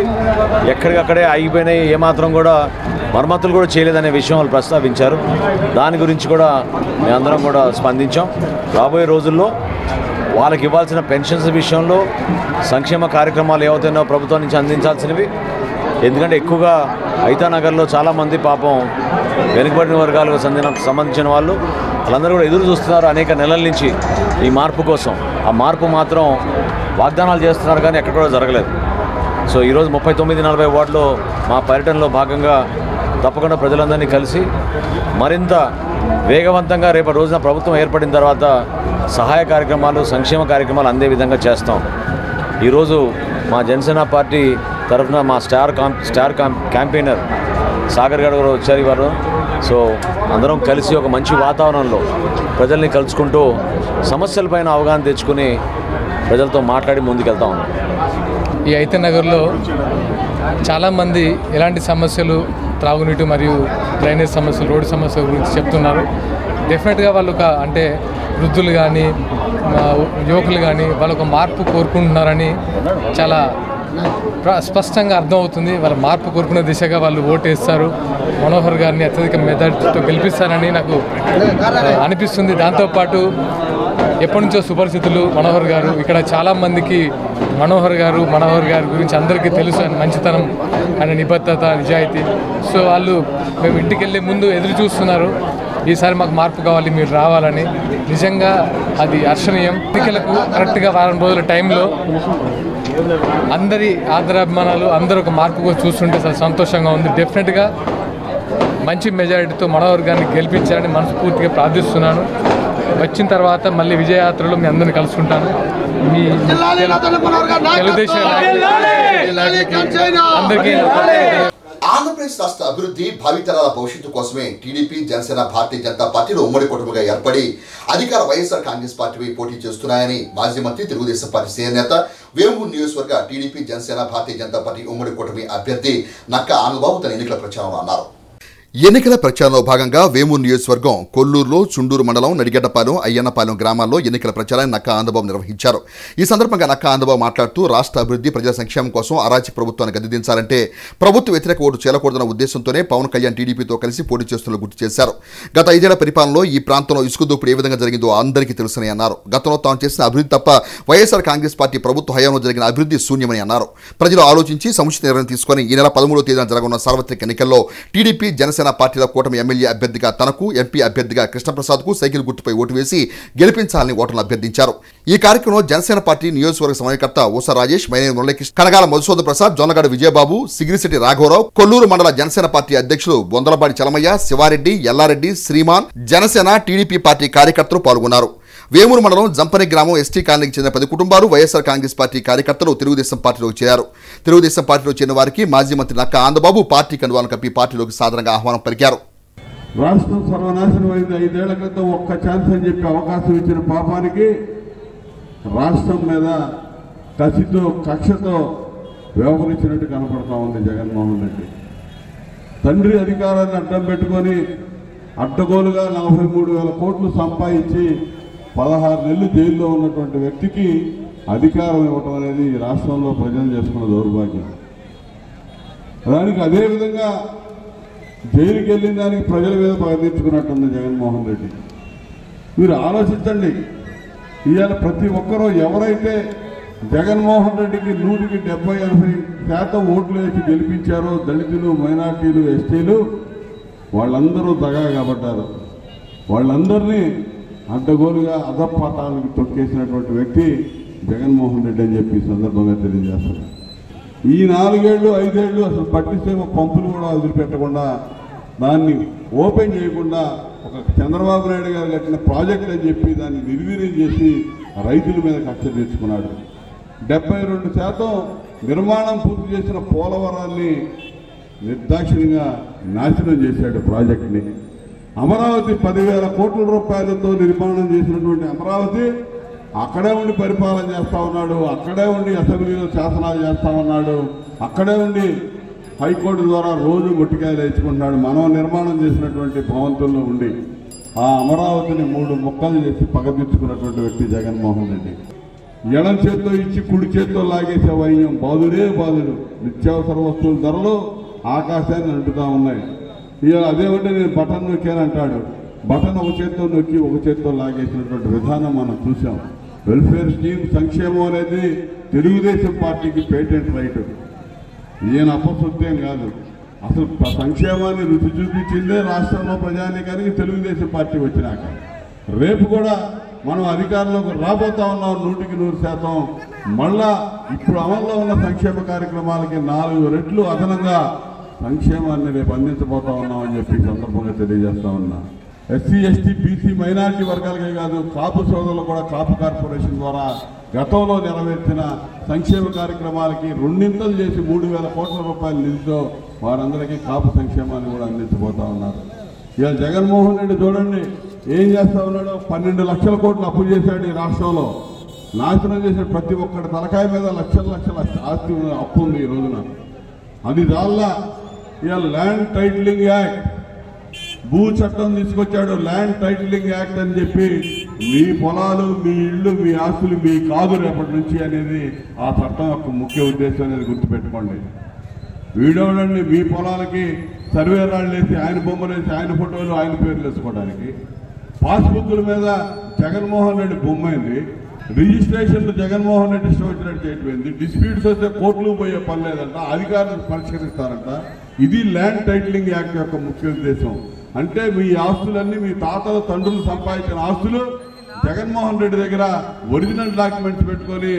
ఎక్కడికక్కడే ఆగిపోయినాయి, ఏమాత్రం కూడా మరమ్మతులు కూడా చేయలేదనే విషయం వాళ్ళు ప్రస్తావించారు. దాని గురించి కూడా మేమందరం కూడా స్పందించాం. రాబోయే రోజుల్లో వాళ్ళకి ఇవ్వాల్సిన పెన్షన్స్ విషయంలో, సంక్షేమ కార్యక్రమాలు ఏవైతేనో ప్రభుత్వం నుంచి అందించాల్సినవి, ఎందుకంటే ఎక్కువగా ఐతానగర్లో చాలామంది పాపం వెనుకబడిన వర్గాలకు సంబంధించిన వాళ్ళందరూ కూడా ఎదురు చూస్తున్నారు అనేక నెలల నుంచి ఈ మార్పు కోసం. ఆ మార్పు మాత్రం వాగ్దానాలు చేస్తున్నారు కానీ ఎక్కడ కూడా జరగలేదు. సో ఈరోజు 39-40 వార్డులో మా పర్యటనలో భాగంగా తప్పకుండా ప్రజలందరినీ కలిసి మరింత వేగవంతంగా రేపటి రోజున ప్రభుత్వం ఏర్పడిన తర్వాత సహాయ కార్యక్రమాలు, సంక్షేమ కార్యక్రమాలు అందే విధంగా చేస్తాం. ఈరోజు మా జనసేన పార్టీ తరఫున మా స్టార్ క్యాంపెయినర్ సాగర్ గారు వచ్చారు ఇవారు. సో అందరం కలిసి ఒక మంచి వాతావరణంలో ప్రజల్ని కలుసుకుంటూ సమస్యలపైన అవగాహన తెచ్చుకుని ప్రజలతో మాట్లాడి ముందుకెళ్తా ఉన్నాం. ఈ ఐతానగర్లో చాలామంది ఎలాంటి సమస్యలు, త్రాగునీటి మరియు డ్రైనేజ్ సమస్యలు, రోడ్డు సమస్యల గురించి చెప్తున్నారు. డెఫినెట్గా వాళ్ళు అంటే వృద్ధులు కానీ, యువకులు కానీ వాళ్ళు ఒక మార్పు కోరుకుంటున్నారని చాలా స్పష్టంగా అర్థమవుతుంది. వాళ్ళ మార్పు కోరుకునే దిశగా వాళ్ళు ఓటేస్తారు. మనోహర్ గారిని అత్యధిక మెజారిటీతో గెలిపిస్తారని నాకు అనిపిస్తుంది. దాంతోపాటు ఎప్పటి నుంచో సుపరిస్థితులు మనోహర్ గారు, ఇక్కడ చాలామందికి మనోహర్ గారి గురించి అందరికీ తెలుసు. ఆయన మంచితనం, ఆయన నిబద్ధత, నిజాయితీ. సో వాళ్ళు మేము ఇంటికి వెళ్ళే ముందు ఎదురు చూస్తున్నారు, ఈసారి మాకు మార్పు కావాలి, మీరు రావాలని. నిజంగా అది హర్షణీయం. ఎన్నికలకు కరెక్ట్గా వారం రోజుల టైంలో అందరి ఆదరాభిమానాలు, అందరూ ఒక మార్పు చూస్తుంటే చాలా సంతోషంగా ఉంది. డెఫినెట్గా మంచి మెజారిటీతో మనోహర్ గారిని గెలిపించాలని మనస్ఫూర్తిగా ప్రార్థిస్తున్నాను. వచ్చిన తర్వాత మళ్ళీ విజయయాత్రలో మీ అందరిని కలుసుకుంటాను. మీ తెలుగుదేశం అందరికీ ఆంధ్రప్రదేశ్ రాష్ట్ర అభివృద్ధి, భావితరాల భవిష్యత్తు కోసమే టీడీపీ, జనసేన, భారతీయ జనతా పార్టీలు ఉమ్మడి కూటమిగా ఏర్పడి అధికార వైఎస్ఆర్ కాంగ్రెస్ పార్టీపై పోటీ చేస్తున్నాయని మాజీ మంత్రి, తెలుగుదేశం పార్టీ సీనియర్ నేత, వేమూరు నియోజకవర్గ టీడీపీ, జనసేన, భారతీయ జనతా పార్టీ ఉమ్మడి కూటమి అభ్యర్థి నక్కా ఆనందబాబు తన ఎన్నికల ప్రచారంలో అన్నారు. ఎన్నికల ప్రచారంలో భాగంగా వేమూరు నియోజకవర్గం కొల్లూరులో, చుండూరు మండలం, నడిగడ్డపాలెం, అయ్యన్నపాలెం గ్రామాల్లో ఎన్నికల ప్రచారాన్ని నక్కా ఆనందబాబు నిర్వహించారు. ఈ సందర్భంగా నక్కా ఆనందబాబు మాట్లాడుతూ రాష్ట్ర అభివృద్ధి, ప్రజల సంక్షేమం కోసం అరాచక ప్రభుత్వాన్ని గద్దెదించాలంటే ప్రభుత్వ వ్యతిరేక ఓటు చేలకూడదన్న ఉద్దేశంతోనే పవన్ కళ్యాణ్ టీడీపీతో కలిసి పోటీ చేస్తున్నట్లు గుర్తు చేశారు. గత 5 ఏళ్ల పరిపాలనలో ఈ ప్రాంతంలో ఇసుక దోపిడీ ఏ విధంగా జరిగిందో అందరికీ తెలుసని అన్నారు. గతంలో తాను చేసిన అభివృద్ధి తప్ప వైఎస్ఆర్ కాంగ్రెస్ పార్టీ ప్రభుత్వ హయాంలో జరిగిన అభివృద్ధి శూన్యమని అన్నారు. ప్రజలు ఆలోచించి సముచిత నిర్ణయం తీసుకుని ఈ నెల 13వ తేదీన జరగనున్న సార్వత్రిక ఎన్నికల్లో టీడీపీ, జనసేన పార్టీల కూటమి ఎమ్మెల్యే అభ్యర్థిగా తనకు, ఎంపీ అభ్యర్థిగా కృష్ణప్రసాద్కు సైకిల్ గుర్తుపై ఓటు వేసి గెలిపించాలని ఓటర్లు అభ్యర్థించారు. ఈ కార్యక్రమంలో జనసేన పార్టీ నియోజకవర్గ సమన్వయకర్త ఊసా రాజేష్, మైనేని మురళీకృష్ణ, కనగాల మధుసూదన్ ప్రసాద్, జొన్నగడ విజయబాబు, సిగిరిశెట్టి రాఘవరావు, కొల్లూరు మండల జనసేన పార్టీ అధ్యక్షులు బొందలపాటి చలమయ్య, శివారెడ్డి, ఎల్లారెడ్డి, శ్రీమాన్, జనసేన, టీడీపీ పార్టీ కార్యకర్తలు పాల్గొన్నారు. వేమూరు మండలం జంపని గ్రామం ఎస్టీ కాలనీకి చెందిన 10 కుటుంబాలు వైఎస్ఆర్ కాంగ్రెస్ పార్టీ కార్యకర్తలు తెలుగుదేశం పార్టీలోకి చేరారు. తెలుగుదేశం పార్టీలో చేరిన వారికి మాజీ మంత్రి నక్కా ఆనందబాబు పార్టీ కండువాలను కప్పి పార్టీలోకి సాధారణంగా ఆహ్వానం పలికారు. రాష్ట్రం సర్వనాశనం అయింది. 5 ఏళ్ల క్రితం ఒక్క ఛాన్స్ అని చెప్పి అవకాశం ఇచ్చిన పాపానికి రాష్ట్రం మీద కసితో కక్షతో వ్యవహరించినట్టు కనపడతా ఉంది జగన్మోహన్ రెడ్డి. తండ్రి అధికారాన్ని అడ్డం పెట్టుకొని అడ్డగోలుగా 43,000 కోట్లు సంపాదించి 16 నెలలు జైల్లో ఉన్నటువంటి వ్యక్తికి అధికారం ఇవ్వటం అనేది రాష్ట్రంలో ప్రజలు చేసుకున్న దౌర్భాగ్యం. దానికి అదేవిధంగా జైలుకి వెళ్ళిన దానికి ప్రజల మీద పగదీర్చుకున్నట్టుంది జగన్మోహన్ రెడ్డి. మీరు ఆలోచించండి, ఇవాళ ప్రతి ఒక్కరూ ఎవరైతే జగన్మోహన్ రెడ్డికి 100కి 70-80% ఓట్లు వేసి గెలిపించారో దళితులు, మైనార్టీలు, ఎస్టీలు వాళ్ళందరూ దగా కాబట్టారు. వాళ్ళందరినీ అడ్డగోలుగా అధపాతాలకు తొక్కేసినటువంటి వ్యక్తి జగన్మోహన్ రెడ్డి అని చెప్పి సందర్భంగా తెలియజేస్తారు. ఈ 4 ఏళ్ళు 5 ఏళ్ళు అసలు పట్టిసీమ పంపులు కూడా వదిలిపెట్టకుండా దాన్ని ఓపెన్ చేయకుండా ఒక చంద్రబాబు నాయుడు గారు కట్టిన ప్రాజెక్ట్ అని చెప్పి దాన్ని నిర్వీర్యం చేసి రైతుల మీద కక్ష తెచ్చుకున్నాడు. 72% నిర్మాణం పూర్తి చేసిన పోలవరాన్ని నిర్దాక్షిణ్యంగా నాశనం చేశాడు ప్రాజెక్ట్ని. అమరావతి 10,000 కోట్ల రూపాయలతో నిర్మాణం చేసినటువంటి అమరావతి అక్కడే ఉండి పరిపాలన చేస్తూ ఉన్నాడు, అక్కడే ఉండి అసెంబ్లీలో శాసనాలు చేస్తూ ఉన్నాడు, అక్కడే ఉండి హైకోర్టు ద్వారా రోజు మొట్టికాయలు వేసుకుంటున్నాడు. మనం నిర్మాణం చేసినటువంటి భవంతుల్లో ఉండి ఆ అమరావతిని 3 ముక్కలు చేసి పగదీర్చుకున్నటువంటి వ్యక్తి జగన్మోహన్ రెడ్డి. ఎడం చేత్తో ఇచ్చి కుడి చేత్తో లాగేసే వైద్యం బాధుడే బాధుడు. నిత్యావసర వస్తువుల ధరలు ఆకాశాన్ని అంటుతా ఉన్నాయి. ఇక అదేమంటే నేను బటన్ నొక్కానంటాడు. బటన్ ఒక చేత్తో నొక్కి ఒక చేత్తో లాగేసినటువంటి విధానం మనం చూసాం. వెల్ఫేర్ స్కీమ్ సంక్షేమం అనేది తెలుగుదేశం పార్టీకి పేటెంట్ రైట్. ఈయన అపశుద్ధేం కాదు. అసలు సంక్షేమాన్ని రుచి చూపించిందే రాష్ట్రంలో ప్రజానీకానికి తెలుగుదేశం పార్టీ వచ్చినాక. రేపు కూడా మనం అధికారంలోకి రాబోతా ఉన్నాం 100కి 100%. మళ్ళా ఇప్పుడు అమల్లో ఉన్న సంక్షేమ కార్యక్రమాలకి 4 రెట్లు అదనంగా సంక్షేమాన్ని రేపు అందించబోతా ఉన్నామని చెప్పి సందర్భంగా తెలియజేస్తా ఉన్నా. ఎస్సీ, ఎస్టీ, బీసీ, మైనారిటీ వర్గాలకే కాదు కాపు సోదరులు కూడా కాపు కార్పొరేషన్ ద్వారా గతంలో నెరవేర్చిన సంక్షేమ కార్యక్రమాలకి 2 చేసి 3,000 కోట్ల రూపాయల నిధితో వారందరికీ కాపు సంక్షేమాన్ని కూడా అందించబోతా ఉన్నారు. ఇవాళ జగన్మోహన్ రెడ్డి చూడండి ఏం చేస్తా ఉన్నాడో. 12 లక్షల కోట్లు అప్పు చేశాడు ఈ రాష్ట్రంలో. నాశనం చేసే ప్రతి ఒక్కటి తలకాయ మీద లక్షల ఆస్తి అప్పు ఉంది ఈ రోజున. అది దాల్లా ఇవాళ ల్యాండ్ టైటిలింగ్ యాక్ట్ భూ చట్టం తీసుకొచ్చాడు. ల్యాండ్ టైటిలింగ్ యాక్ట్ అని చెప్పి మీ పొలాలు, మీ ఇళ్ళు, మీ ఆస్తులు మీ కాదు రేపటి నుంచి అనేది ఆ చట్టం యొక్క ముఖ్య ఉద్దేశం అనేది గుర్తుపెట్టుకోండి. వీడోడండి మీ పొలాలకి సర్వే రాళ్ళు వేసి ఆయన బొమ్మలు వేసి ఆయన ఫోటోలు ఆయన పేర్లు వేసుకోవడానికి. పాస్బుక్ల మీద జగన్మోహన్ రెడ్డి బొమ్మైంది. రిజిస్ట్రేషన్లు జగన్మోహన్ రెడ్డి ఇష్టం వచ్చినట్టు చేయటమైంది. డిస్ప్యూట్స్ వస్తే కోర్టులు పోయే పని లేదంట, అధికారులు పరిష్కరిస్తారంట. ఇది ల్యాండ్ టైటిలింగ్ యాక్ట్ యొక్క ముఖ్య ఉద్దేశం. అంటే మీ ఆస్తులన్నీ మీ తాతల తండ్రులు సంపాదించిన ఆస్తులు జగన్మోహన్ రెడ్డి దగ్గర ఒరిజినల్ డాక్యుమెంట్స్ పెట్టుకొని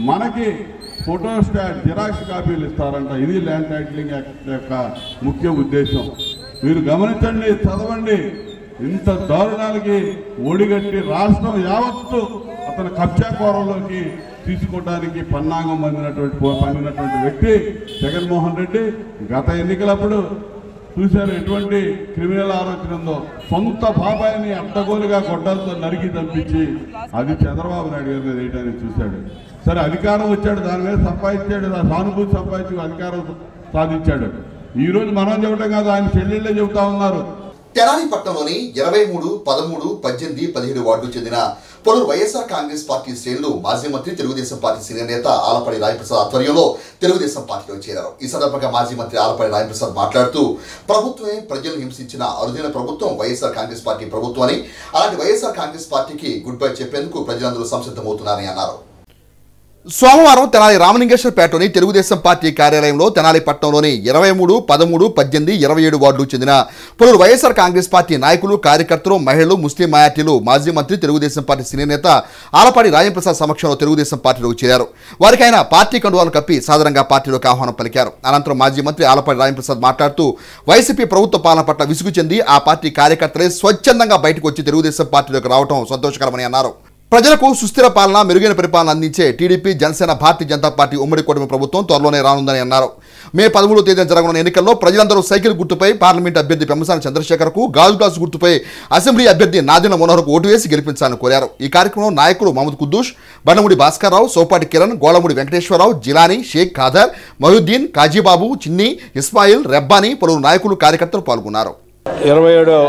మనకి ఫోటోస్టాట్ జిరాక్స్ కాపీలు ఇస్తారంట. ఇది ల్యాండ్ టైటిలింగ్ యాక్ట్ యొక్క ముఖ్య ఉద్దేశం. మీరు గమనించండి, చదవండి. ఇంత దారుణాలకి ఒడిగట్టి రాష్ట్రం యావత్తు అతను కబ్జా కోరంలోకి తీసుకోవడానికి పన్నాగం పండినటువంటి వ్యక్తి జగన్మోహన్ రెడ్డి. గత ఎన్నికలప్పుడు చూశారు ఎటువంటి క్రిమినల్ ఆలోచన ఉందో. సొంత బాబాయిని అడ్డగోలుగా గొడ్డలతో నరికి చంపించి అది చంద్రబాబు నాయుడు గారి మీద వేయడానికి చూశాడు. సరే అధికారం వచ్చాడు, దాని మీద సంపాదించాడు, సానుభూతి సంపాదించి అధికారం సాధించాడు. ఈ రోజు మనం చెప్పడం కాదు, ఆయన చెల్లెళ్ళే చెబుతా ఉన్నారు. తెనాలి పట్టణంలోని 23, 13, 18, 17 వార్డుకు చెందిన పలువురు వైఎస్ఆర్ కాంగ్రెస్ పార్టీ శ్రేణులు మాజీ మంత్రి తెలుగుదేశం పార్టీ సీనియర్ నేత ఆలపాటి రాయప్రసాద్ ఆధ్వర్యంలో తెలుగుదేశం పార్టీలో చేరారు. ఈ సందర్భంగా మాజీ మంత్రి ఆలపాటి రాయప్రసాద్ మాట్లాడుతూ ప్రభుత్వమే ప్రజలను హింసించిన అరుదైన ప్రభుత్వం వైఎస్ఆర్ కాంగ్రెస్ పార్టీ ప్రభుత్వం అని, అలాంటి వైఎస్ఆర్ కాంగ్రెస్ పార్టీకి గుడ్ బై చెప్పేందుకు ప్రజలందరూ సంసిద్ధమవుతున్నారని అన్నారు. సోమవారం తెనాలి రామలింగేశ్వరపేటలోని తెలుగుదేశం పార్టీ కార్యాలయంలో తెనాలి పట్టణంలోని 23, 13, 18, 27 వార్డులకు చెందిన పలువురు వైఎస్ఆర్ కాంగ్రెస్ పార్టీ నాయకులు, కార్యకర్తలు, మహిళలు, ముస్లిం మైనార్టీలు మాజీ మంత్రి తెలుగుదేశం పార్టీ సీనియర్ నేత ఆలపాటి రాజప్రసాద్ సమక్షంలో తెలుగుదేశం పార్టీలోకి చేరారు. వారికి ఆయన పార్టీ కండువాలు కప్పి సాధారణంగా పార్టీలోకి ఆహ్వానం పలికారు. అనంతరం మాజీ మంత్రి ఆలపాటి రాజప్రసాద్ మాట్లాడుతూ వైసీపీ ప్రభుత్వ పాలన పట్ల విసుగు చెంది ఆ పార్టీ కార్యకర్తలే స్వచ్ఛందంగా బయటకు వచ్చి తెలుగుదేశం పార్టీలోకి రావడం సంతోషకరమని అన్నారు. ప్రజలకు సుస్థిర పాలన మెరుగైన పరిపాలన అందించే టీడీపీ జనసేన భారతీయ జనతా పార్టీ ఉమ్మడి కూటమి ప్రభుత్వం త్వరలోనే రానుందని అన్నారు. మే 13వ తేదీన జరగనున్న ఎన్నికల్లో ప్రజలందరూ సైకిల్ గుర్తుపై పార్లమెంట్ అభ్యర్థి పెమ్మసాని చంద్రశేఖర్కు, గాజు గ్లాసు గుర్తుపై అసెంబ్లీ అభ్యర్థి నాదెండ్ల మనోహర్కు ఓటు వేసి గెలిపించాలని కోరారు. ఈ కార్యక్రమంలో నాయకులు మహమ్మద్ కుద్దూష్, బండముడి భాస్కర్రావు, సోపాటి కిరణ్, గోళముడి వెంకటేశ్వరరావు, జిలానీ, షేక్ ఖాదర్, మహుద్దీన్, కాజీబాబు, చిన్ని, ఇస్మాయిల్, రెబ్బానీ, పలువురు నాయకులు కార్యకర్తలు పాల్గొన్నారు. 27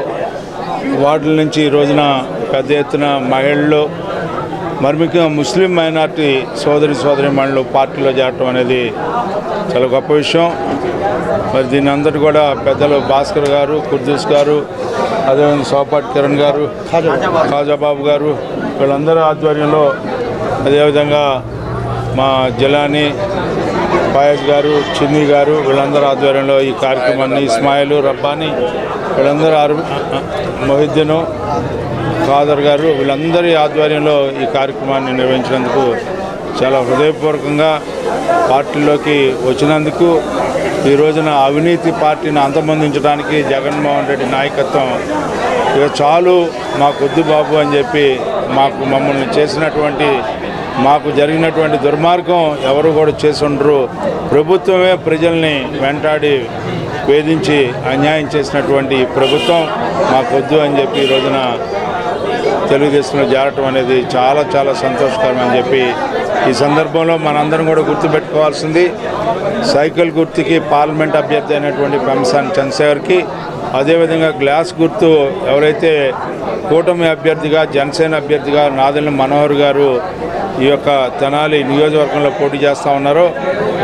వార్డుల నుంచి ఈ రోజున పెద్ద ఎత్తున మహిళలు, మరి ముఖ్యంగా ముస్లిం మైనార్టీ సోదరిమణులు పార్టీలో చేరటం అనేది చాలా గొప్ప విషయం. మరి దీని అందరూ కూడా పెద్దలు భాస్కర్ గారు, కుద్దూస్ గారు, అదేవిధంగా సోపాటి కిరణ్ గారు, ఖాజాబాబు గారు, వీళ్ళందరూ ఆధ్వర్యంలో, అదేవిధంగా మా జిలానీ, ఫయాజ్ గారు, చిన్ని గారు, వీళ్ళందరూ ఆధ్వర్యంలో ఈ కార్యక్రమాన్ని, ఇస్మాయిల్, రబ్బానీ, వీళ్ళందరూ, మొహిద్దీన్, ఖాదర్ గారు, వీళ్ళందరి ఆధ్వర్యంలో ఈ కార్యక్రమాన్ని నిర్వహించినందుకు చాలా హృదయపూర్వకంగా పార్టీలోకి వచ్చినందుకు, ఈ రోజున అవినీతి పార్టీని అంతమొందించడానికి జగన్మోహన్ రెడ్డి నాయకత్వం ఇక చాలు మాకొద్దు బాబు అని చెప్పి మమ్మల్ని చేసినటువంటి, మాకు జరిగినటువంటి దుర్మార్గం ఎవరు కూడా చేసి ఉండరు. ప్రభుత్వమే ప్రజల్ని వెంటాడి వేధించి అన్యాయం చేసినటువంటి ప్రభుత్వం మాకొద్దు అని చెప్పి ఈ రోజున తెలుగుదేశంలో చేరటం అనేది చాలా చాలా సంతోషకరం అని చెప్పి ఈ సందర్భంలో మనందరం కూడా గుర్తుపెట్టుకోవాల్సింది, సైకిల్ గుర్తుకి పార్లమెంట్ అభ్యర్థి అయినటువంటి పెమ్మసాని చంద్రశేఖర్కి, అదేవిధంగా గ్లాస్ గుర్తు ఎవరైతే కూటమి అభ్యర్థిగా, జనసేన అభ్యర్థిగా నాదెండ్ల మనోహర్ గారు ఈ యొక్క తెనాలి నియోజకవర్గంలో పోటీ చేస్తూ ఉన్నారో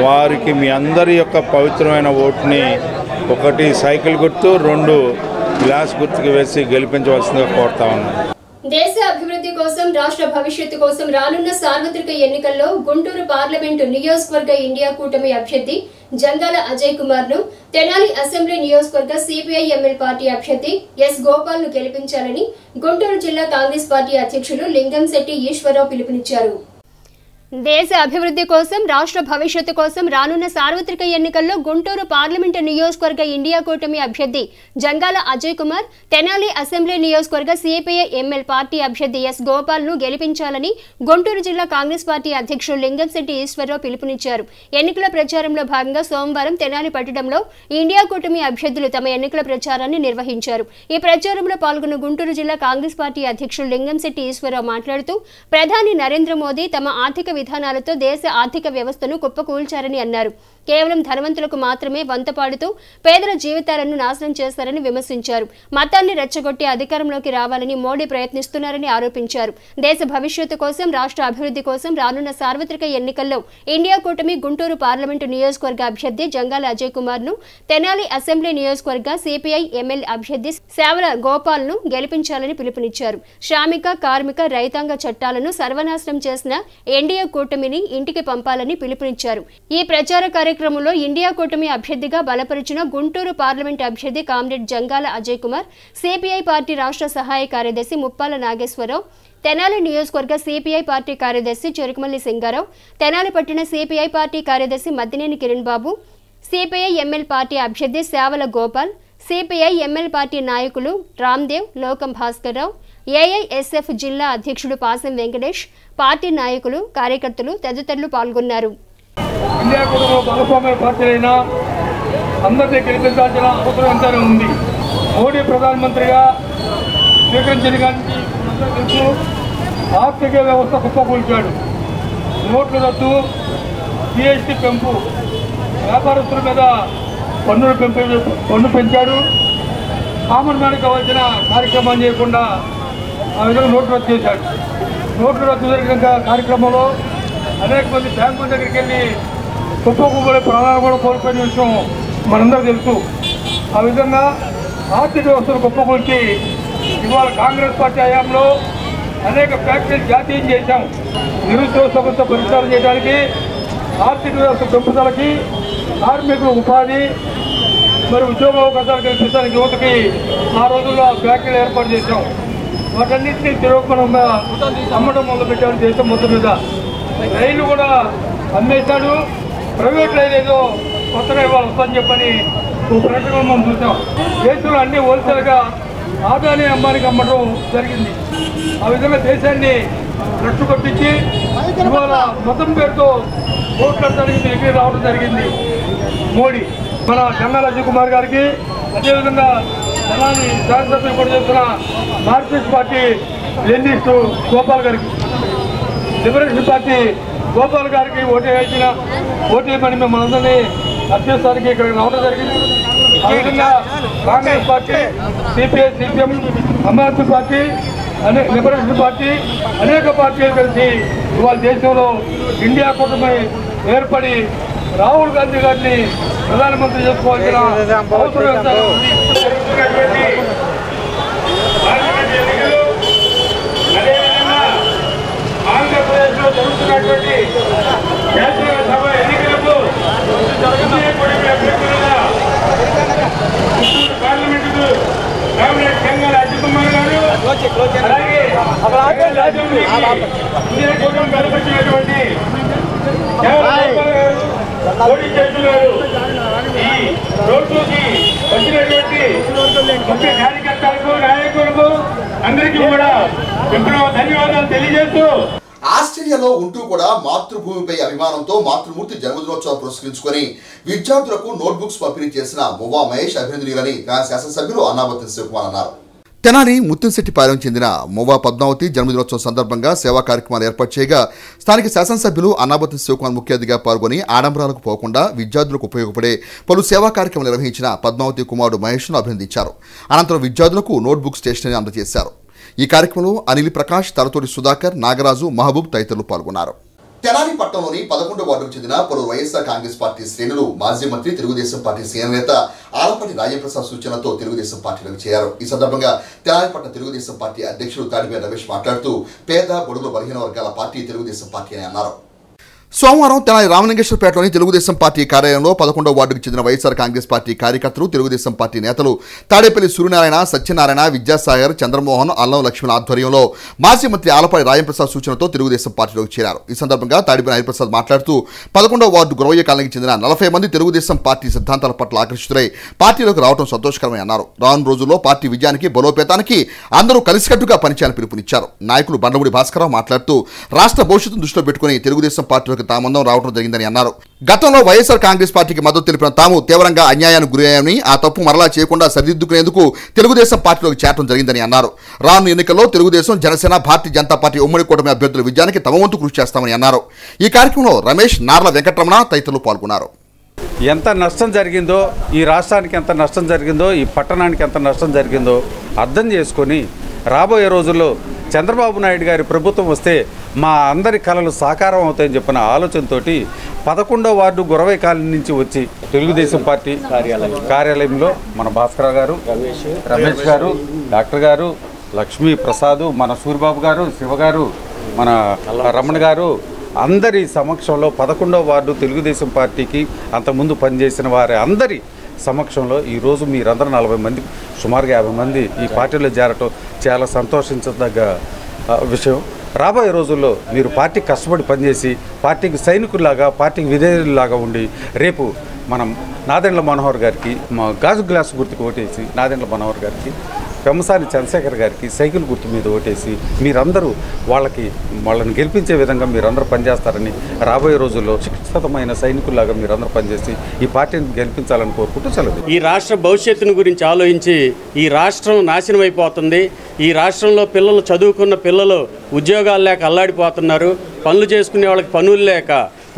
వారికి మీ అందరి యొక్క పవిత్రమైన ఓటుని 1 సైకిల్ గుర్తు, 2 గ్లాస్ గుర్తుకి వేసి గెలిపించవలసిందిగా కోరుతా ఉన్నాను. దేశ అభివృద్ధి కోసం, రాష్ట్ర భవిష్యత్తు కోసం రానున్న సార్వత్రిక ఎన్నికల్లో గుంటూరు పార్లమెంటు నియోజకవర్గ ఇండియా కూటమి అభ్యర్థి జంగాల అజయ్ కుమార్ ను, తెనాలి అసెంబ్లీ నియోజకవర్గ సిపిఐ ఎంఎల్ పార్టీ అభ్యర్థి ఎస్ గోపాల్ ను గెలిపించాలని గుంటూరు జిల్లా కాంగ్రెస్ పార్టీ అధ్యక్షులు లింగంశెట్టి ఈశ్వరరావు పిలుపునిచ్చారు. దేశ అభివృద్ధి కోసం, రాష్ట్ర భవిష్యత్తు కోసం రానున్న సార్వత్రిక ఎన్నికల్లో గుంటూరు పార్లమెంటు నియోజకవర్గ ఇండియా కూటమి అభ్యర్థి జంగాల అజయ్ కుమార్, తెనాలి అసెంబ్లీ నియోజకవర్గ సిపిఐ ఎంఎల్ పార్టీ అభ్యర్థి ఎస్ గోపాల్ ను గెలిపించాలని గుంటూరు జిల్లా కాంగ్రెస్ పార్టీ అధ్యక్షుడు లింగంశెట్టి ఈశ్వరరావు పిలుపునిచ్చారు. ఎన్నికల ప్రచారంలో భాగంగా సోమవారం తెనాలి పట్టణంలో ఇండియా కూటమి అభ్యర్థులు తమ ఎన్నికల ప్రచారాన్ని నిర్వహించారు. ఈ ప్రచారంలో పాల్గొన్న గుంటూరు జిల్లా కాంగ్రెస్ పార్టీ అధ్యక్షుడు లింగంశెట్టి ఈశ్వరరావు మాట్లాడుతూ, ప్రధాని నరేంద్ర మోదీ తమ ఆర్థిక విధానాలతో దేశ ఆర్థిక వ్యవస్థను కుప్పకూల్చారని అన్నారు. కేవలం ధనవంతులకు మాత్రమే వంతపాడుతూ పేదల జీవితాలను నాశనం చేస్తారని విమర్శించారు. మతాన్ని రెచ్చగొట్టి అధికారంలోకి రావాలని మోడీ ప్రయత్నిస్తున్నారని ఆరోపించారు. దేశ భవిష్యత్తు కోసం, రాష్ట్ర అభివృద్ధి కోసం రానున్న సార్వత్రిక ఎన్నికల్లో ఇండియా కూటమి గుంటూరు పార్లమెంటు నియోజకవర్గ అభ్యర్థి జంగాల అజయ్ కుమార్ ను, తెనాలి అసెంబ్లీ నియోజకవర్గ సిపిఐ ఎంఎల్ అభ్యర్థి సేవల గోపాల్ ను గెలిపించాలని పిలుపునిచ్చారు. శ్రామిక, కార్మిక, రైతాంగ చట్టాలను సర్వనాశనం చేసిన ఎన్డీఏ కూటమిని ఇంటికి పంపాలని పిలుపునిచ్చారు. ఈ ప్రచార కార్యక్రమంలో ఇండియా కూటమి అభ్యర్థిగా బలపరిచిన గుంటూరు పార్లమెంట్ అభ్యర్థి comrade Jangala Ajay Kumar, CPI party రాష్ట్ర సహాయ కార్యదర్శి ముప్పాల నాగేశ్వరరావు, తెనాలి నియోజకవర్గ సిపిఐ పార్టీ కార్యదర్శి చెరుకుమల్లి సింగారావు, తెనాలి పట్టణ సిపిఐ పార్టీ కార్యదర్శి మద్దినేని కిరణ్ బాబు, సిపిఐ ఎంఎల్ పార్టీ అభ్యర్థి సేవల గోపాల్, సిపిఐ ఎంఎల్ పార్టీ నాయకులు రామ్దేవ్, లోకం భాస్కర్రావు, ఏఐఎస్ఎఫ్ జిల్లా అధ్యక్షుడు పాసం వెంకటేష్, పార్టీ నాయకులు, కార్యకర్తలు తదితరులు పాల్గొన్నారు. ఇండియా కూటమిలో భాగస్వామ్య పార్టీలైనా అందరినీ గెలిపించాల్సిన అవసరం ఎంతైనా ఉంది. మోడీ ప్రధానమంత్రిగా స్వీకరించిన కానీ తెలుసు, ఆర్థిక వ్యవస్థ కుప్పకూల్చాడు. నోట్ల రద్దు, జిఎస్టీ పెంపు, వ్యాపారస్తుల మీద పన్ను పెంచాడు. కామన్ మ్యాన్కి కావాల్సిన కార్యక్రమాన్ని చేయకుండా ఆ విధంగా నోట్లు రద్దు చేశాడు. నోట్లు రద్దు జరిగిన కార్యక్రమంలో అనేక మంది బ్యాంకుల దగ్గరికి వెళ్ళి కుప్పకూపడే ప్రాణాలు కూడా కోల్పోయిన విషయం మనందరూ తెలుసు. ఆ విధంగా ఆర్థిక వ్యవస్థను కుప్పకూల్చి ఇవాళ కాంగ్రెస్ పార్టీ హయాంలో అనేక ఫ్యాక్టరీలు జాతీయం చేశాం. నిరుద్యోగ సమస్య పరిష్కారం చేయడానికి, ఆర్థిక వ్యవస్థ పెంపుదలకి, కార్మికుల ఉపాధి మరి ఉద్యోగ అవకాశాలు కల్పించడానికి యువతకి ఆ రోజుల్లో ఫ్యాక్టరీలు ఏర్పాటు చేశాం. వాటన్నింటినీ తిరోగమనంగా అమ్మడం మొదలుపెట్టాడు దేశం మొత్తం మీద. రైలు కూడా అమ్మేశాడు. ప్రైవేట్ రైలు ఏదో కొత్తగా ఇవాళ వస్తుందని చెప్పని ఓ ప్రకటన మనం చూసాం. దేశంలో అన్ని హోల్సేల్గా ఆదాని అంబానికి అమ్మడం జరిగింది. ఆ విధంగా దేశాన్ని రట్టు కొట్టించి ఇవాళ మతం పేరుతో ఓట్లడానికి ఎగిరి రావడం జరిగింది మోడీ. మన జన్నాల అజయ్ కుమార్ గారికి, అదేవిధంగా జనాన్ని శాసనసభ్యులు కూడా చేస్తున్న మార్క్సిస్ట్ పార్టీ లెనిస్ట్ గోపాల్ గారికి, లిబరేషన్ పార్టీ గోపాల్ గారికి ఓటేయమని మేము అందరినీ అభ్యర్థానికి ఇక్కడికి రావడం జరిగింది. ఆ విధంగా Congress party, CPI, CPM, Aam Aadmi party, liberation party అనేక పార్టీలు కలిసి ఇవాళ దేశంలో ఇండియా కూటమి ఏర్పడి రాహుల్ గాంధీ గారిని ప్రధానమంత్రి చేసుకోవాల్సిన అవసరం ఆంధ్రప్రదేశ్లో జరుగుతున్నటువంటి జాతీయ సభ ఎన్నికలకు పార్లమెంటుకు కామ్రేడ్ జంగాల అజయ్ కుమార్ గారు, అలాగే కల్పించినటువంటి పోటీ చేస్తున్నారు. ఈ రోడ్డుకి వచ్చినటువంటి ముఖ్య కార్యకర్తలకు, నాయకులకు అందరికీ కూడా ఎప్పుడో ధన్యవాదాలు తెలియజేస్తూ, ఆస్ట్రేలియాలో ఉంటూ కూడా మాతృభూమిపై అభిమానంతో మాతృమూర్తి జన్మదినోత్సవం పురస్కరించుకొని విద్యార్థులకు నోట్బుక్స్ పంపిణీ చేసిన మువ్వా మహేష్ అభినందనీయులని శాసనసభ్యులు అన్నాబత్తి శివకుమార్ అన్నారు. తెనాలి ముత్తంశెట్టిపాలెం చెందిన మువ్వా పద్మావతి జన్మదినోత్సవం సందర్భంగా సేవా కార్యక్రమాలు ఏర్పాటు చేయగా స్థానిక శాసనసభ్యులు అన్నాబత్తి శివకుమార్ ముఖ్య అతిథిగా పాల్గొని ఆడంబరాలకు పోకుండా విద్యార్థులకు ఉపయోగపడే పలు సేవా కార్యక్రమాలు నిర్వహించిన పద్మావతి కుమారుడు మహేష్ను అభినందించారు. అనంతరం విద్యార్థులకు నోట్బుక్ స్టేషనరీ అందజేశారు. ఈ కార్యక్రమంలో అనిల్ ప్రకాష్, తలతోటి సుధాకర్, నాగరాజు, మహబూబ్ తదితరులు పాల్గొన్నారు. తెనాలి పట్టణంలోని 11వ వార్డుకు చెందిన పలువురు వైఎస్ఆర్ కాంగ్రెస్ పార్టీ శ్రేణులు మాజీ మంత్రి, తెలుగుదేశం పార్టీ సీనియర్ నేత ఆలపాటి రాజప్రసాద్ సూచనలతో తెలుగుదేశం పార్టీలోకి చేరారు. ఈ సందర్భంగా తెనాలి పట్టణ తెలుగుదేశం పార్టీ అధ్యక్షుడు తాడిపేట రమేష్ మాట్లాడుతూ పేద, బడుగు, బలహీన వర్గాల పార్టీ తెలుగుదేశం పార్టీ అని అన్నారు. సోమవారం తెనాలి రామలింగేశ్వరపేటలోని తెలుగుదేశం పార్టీ కార్యాలయంలో 11వ వార్డుకు చెందిన వైఎస్ఆర్ కాంగ్రెస్ పార్టీ కార్యకర్తలు, తెలుగుదేశం పార్టీ నేతలు తాడేపల్లి సూర్యనారాయణ, సత్యనారాయణ, విద్యాసాగర్, చంద్రమోహన్, అల్లం లక్ష్మణ్ ఆధ్వర్యంలో మాజీ మంత్రి ఆలపాటి రాజప్రసాద్ సూచనతో తెలుగుదేశం పార్టీలోకి చేరారు. ఈ సందర్భంగా తాడిపల్లి హరిప్రసాద్ మాట్లాడుతూ 11వ వార్డు గురవయ్య కాలనీకి చెందిన 40 మంది తెలుగుదేశం పార్టీ సిద్ధాంతాల పట్ల ఆకర్షితులై పార్టీలోకి రావడం సంతోషకరమని అన్నారు. రాను రోజుల్లో పార్టీ విజయానికి, బలోపేతానికి అందరూ కలిసికట్టుగా పనిచేయాలని పిలుపునిచ్చారు. నాయకులు బండ్లమూడి భాస్కరరావు మాట్లాడుతూ రాష్ట్ర భవిష్యత్తును దృష్టిలో పెట్టుకుని తెలుగుదేశం పార్టీలోకి తామందం రావడం జరిగిందని అన్నారు. గతంలో వైఎస్ఆర్ కాంగ్రెస్ పార్టీకి మద్దతు తెలిపిన తాము తీవ్రంగా అన్యాయానికి గురయ్యామని, ఆ తప్పు మరలా చేయకుండా సరిదిద్దుకునేందుకు తెలుగుదేశం పార్టీలోకి చేరడం జరిగిందని అన్నారు. రానున్న ఎన్నికల్లో తెలుగుదేశం, జనసేన, భారతీయ జనతా పార్టీ ఉమ్మడి కూటమి అభ్యర్థుల విజయానికి తమ వంతు కృషి చేస్తామని అన్నారు. ఈ కార్యక్రమంలో రమేష్, నార్ల వెంకటరమణ తదితరులు పాల్గొన్నారు. ఎంత నష్టం జరిగిందో, ఈ రాష్ట్రానికి ఎంత నష్టం జరిగిందో, ఈ పట్టణానికి ఎంత నష్టం జరిగిందో అర్థం చేసుకొని రాబోయే రోజుల్లో చంద్రబాబు నాయుడు గారి ప్రభుత్వం వస్తే మా అందరి కళలు సాకారం అవుతాయని చెప్పిన ఆలోచనతో 11వ వార్డు గురవై కాలనీ నుంచి వచ్చి తెలుగుదేశం పార్టీ కార్యాలయంలో మన భాస్కర్ గారు, రమేష్ గారు, డాక్టర్ గారు, లక్ష్మీ ప్రసాద్, మన సూర్యబాబు గారు, శివ గారు, మన రమణ గారు అందరి సమక్షంలో 11వ వార్డు తెలుగుదేశం పార్టీకి అంతకుముందు పనిచేసిన వారి అందరి సమక్షంలో ఈరోజు మీరందరూ 40 మంది, సుమారుగా 50 మంది ఈ పార్టీలో చేరటం చాలా సంతోషించదగ్గ విషయం. రాబోయే రోజుల్లో మీరు పార్టీకి కష్టపడి పనిచేసి పార్టీకి సైనికుల్లాగా, పార్టీకి విధేయుల్లాగా ఉండి రేపు మనం నాదెండ్ల మనోహర్ గారికి, మా గాజు గ్లాసు గుర్తుకు ఓటేసి నాదెండ్ల మనోహర్ గారికి, పెమ్మసాని చంద్రశేఖర్ గారికి సైకిల్ గుర్తు మీద ఓటేసి మీరందరూ వాళ్ళని గెలిపించే విధంగా మీరందరూ పనిచేస్తారని, రాబోయే రోజుల్లో శిక్షితమైన సైనికుల్లాగా మీరందరూ పనిచేసి ఈ పార్టీని గెలిపించాలని కోరుకుంటూ సెలవు. ఈ రాష్ట్ర భవిష్యత్తును గురించి ఆలోచించి ఈ రాష్ట్రం నాశనం అయిపోతుంది. ఈ రాష్ట్రంలో పిల్లలు, చదువుకున్న పిల్లలు ఉద్యోగాలు లేక అల్లాడిపోతున్నారు. పనులు చేసుకునే వాళ్ళకి పనులు లేక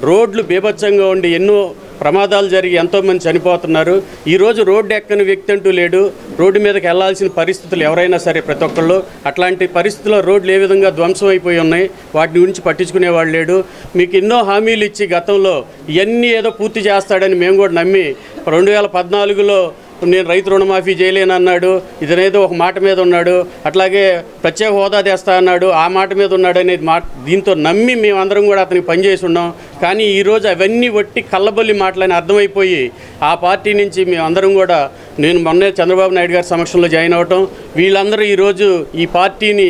రోడ్లు బీభత్సంగా ఉండి ఎన్నో ప్రమాదాలు జరిగి ఎంతోమంది చనిపోతున్నారు. ఈరోజు రోడ్డు ఎక్కని వ్యక్తి అంటూ లేడు. రోడ్డు మీదకి వెళ్లాల్సిన పరిస్థితులు ఎవరైనా సరే ప్రతి ఒక్కళ్ళు. అట్లాంటి పరిస్థితుల్లో రోడ్లు ఏ విధంగా ధ్వంసం అయిపోయి ఉన్నాయి, వాటి గురించి పట్టించుకునేవాళ్ళు లేడు. మీకు ఎన్నో హామీలు ఇచ్చి గతంలో ఇవన్నీ ఏదో పూర్తి చేస్తాడని మేము కూడా నమ్మి 2014లో నేను రైతు రుణమాఫీ చేయలేనన్నాడు, ఇతనేదో ఒక మాట మీద ఉన్నాడు, అట్లాగే ప్రత్యేక హోదా తెస్తా అన్నాడు, ఆ మాట మీద ఉన్నాడు అనేది దీంతో నమ్మి మేమందరం కూడా అతనికి పనిచేసి ఉన్నాం. కానీ ఈరోజు అవన్నీ వట్టి కళ్ళబొల్లి మాటలని అర్థమైపోయి ఆ పార్టీ నుంచి మేమందరం కూడా, నేను మొన్నే చంద్రబాబు నాయుడు గారి సమక్షంలో జాయిన్ అవ్వటం, వీళ్ళందరూ ఈరోజు ఈ పార్టీని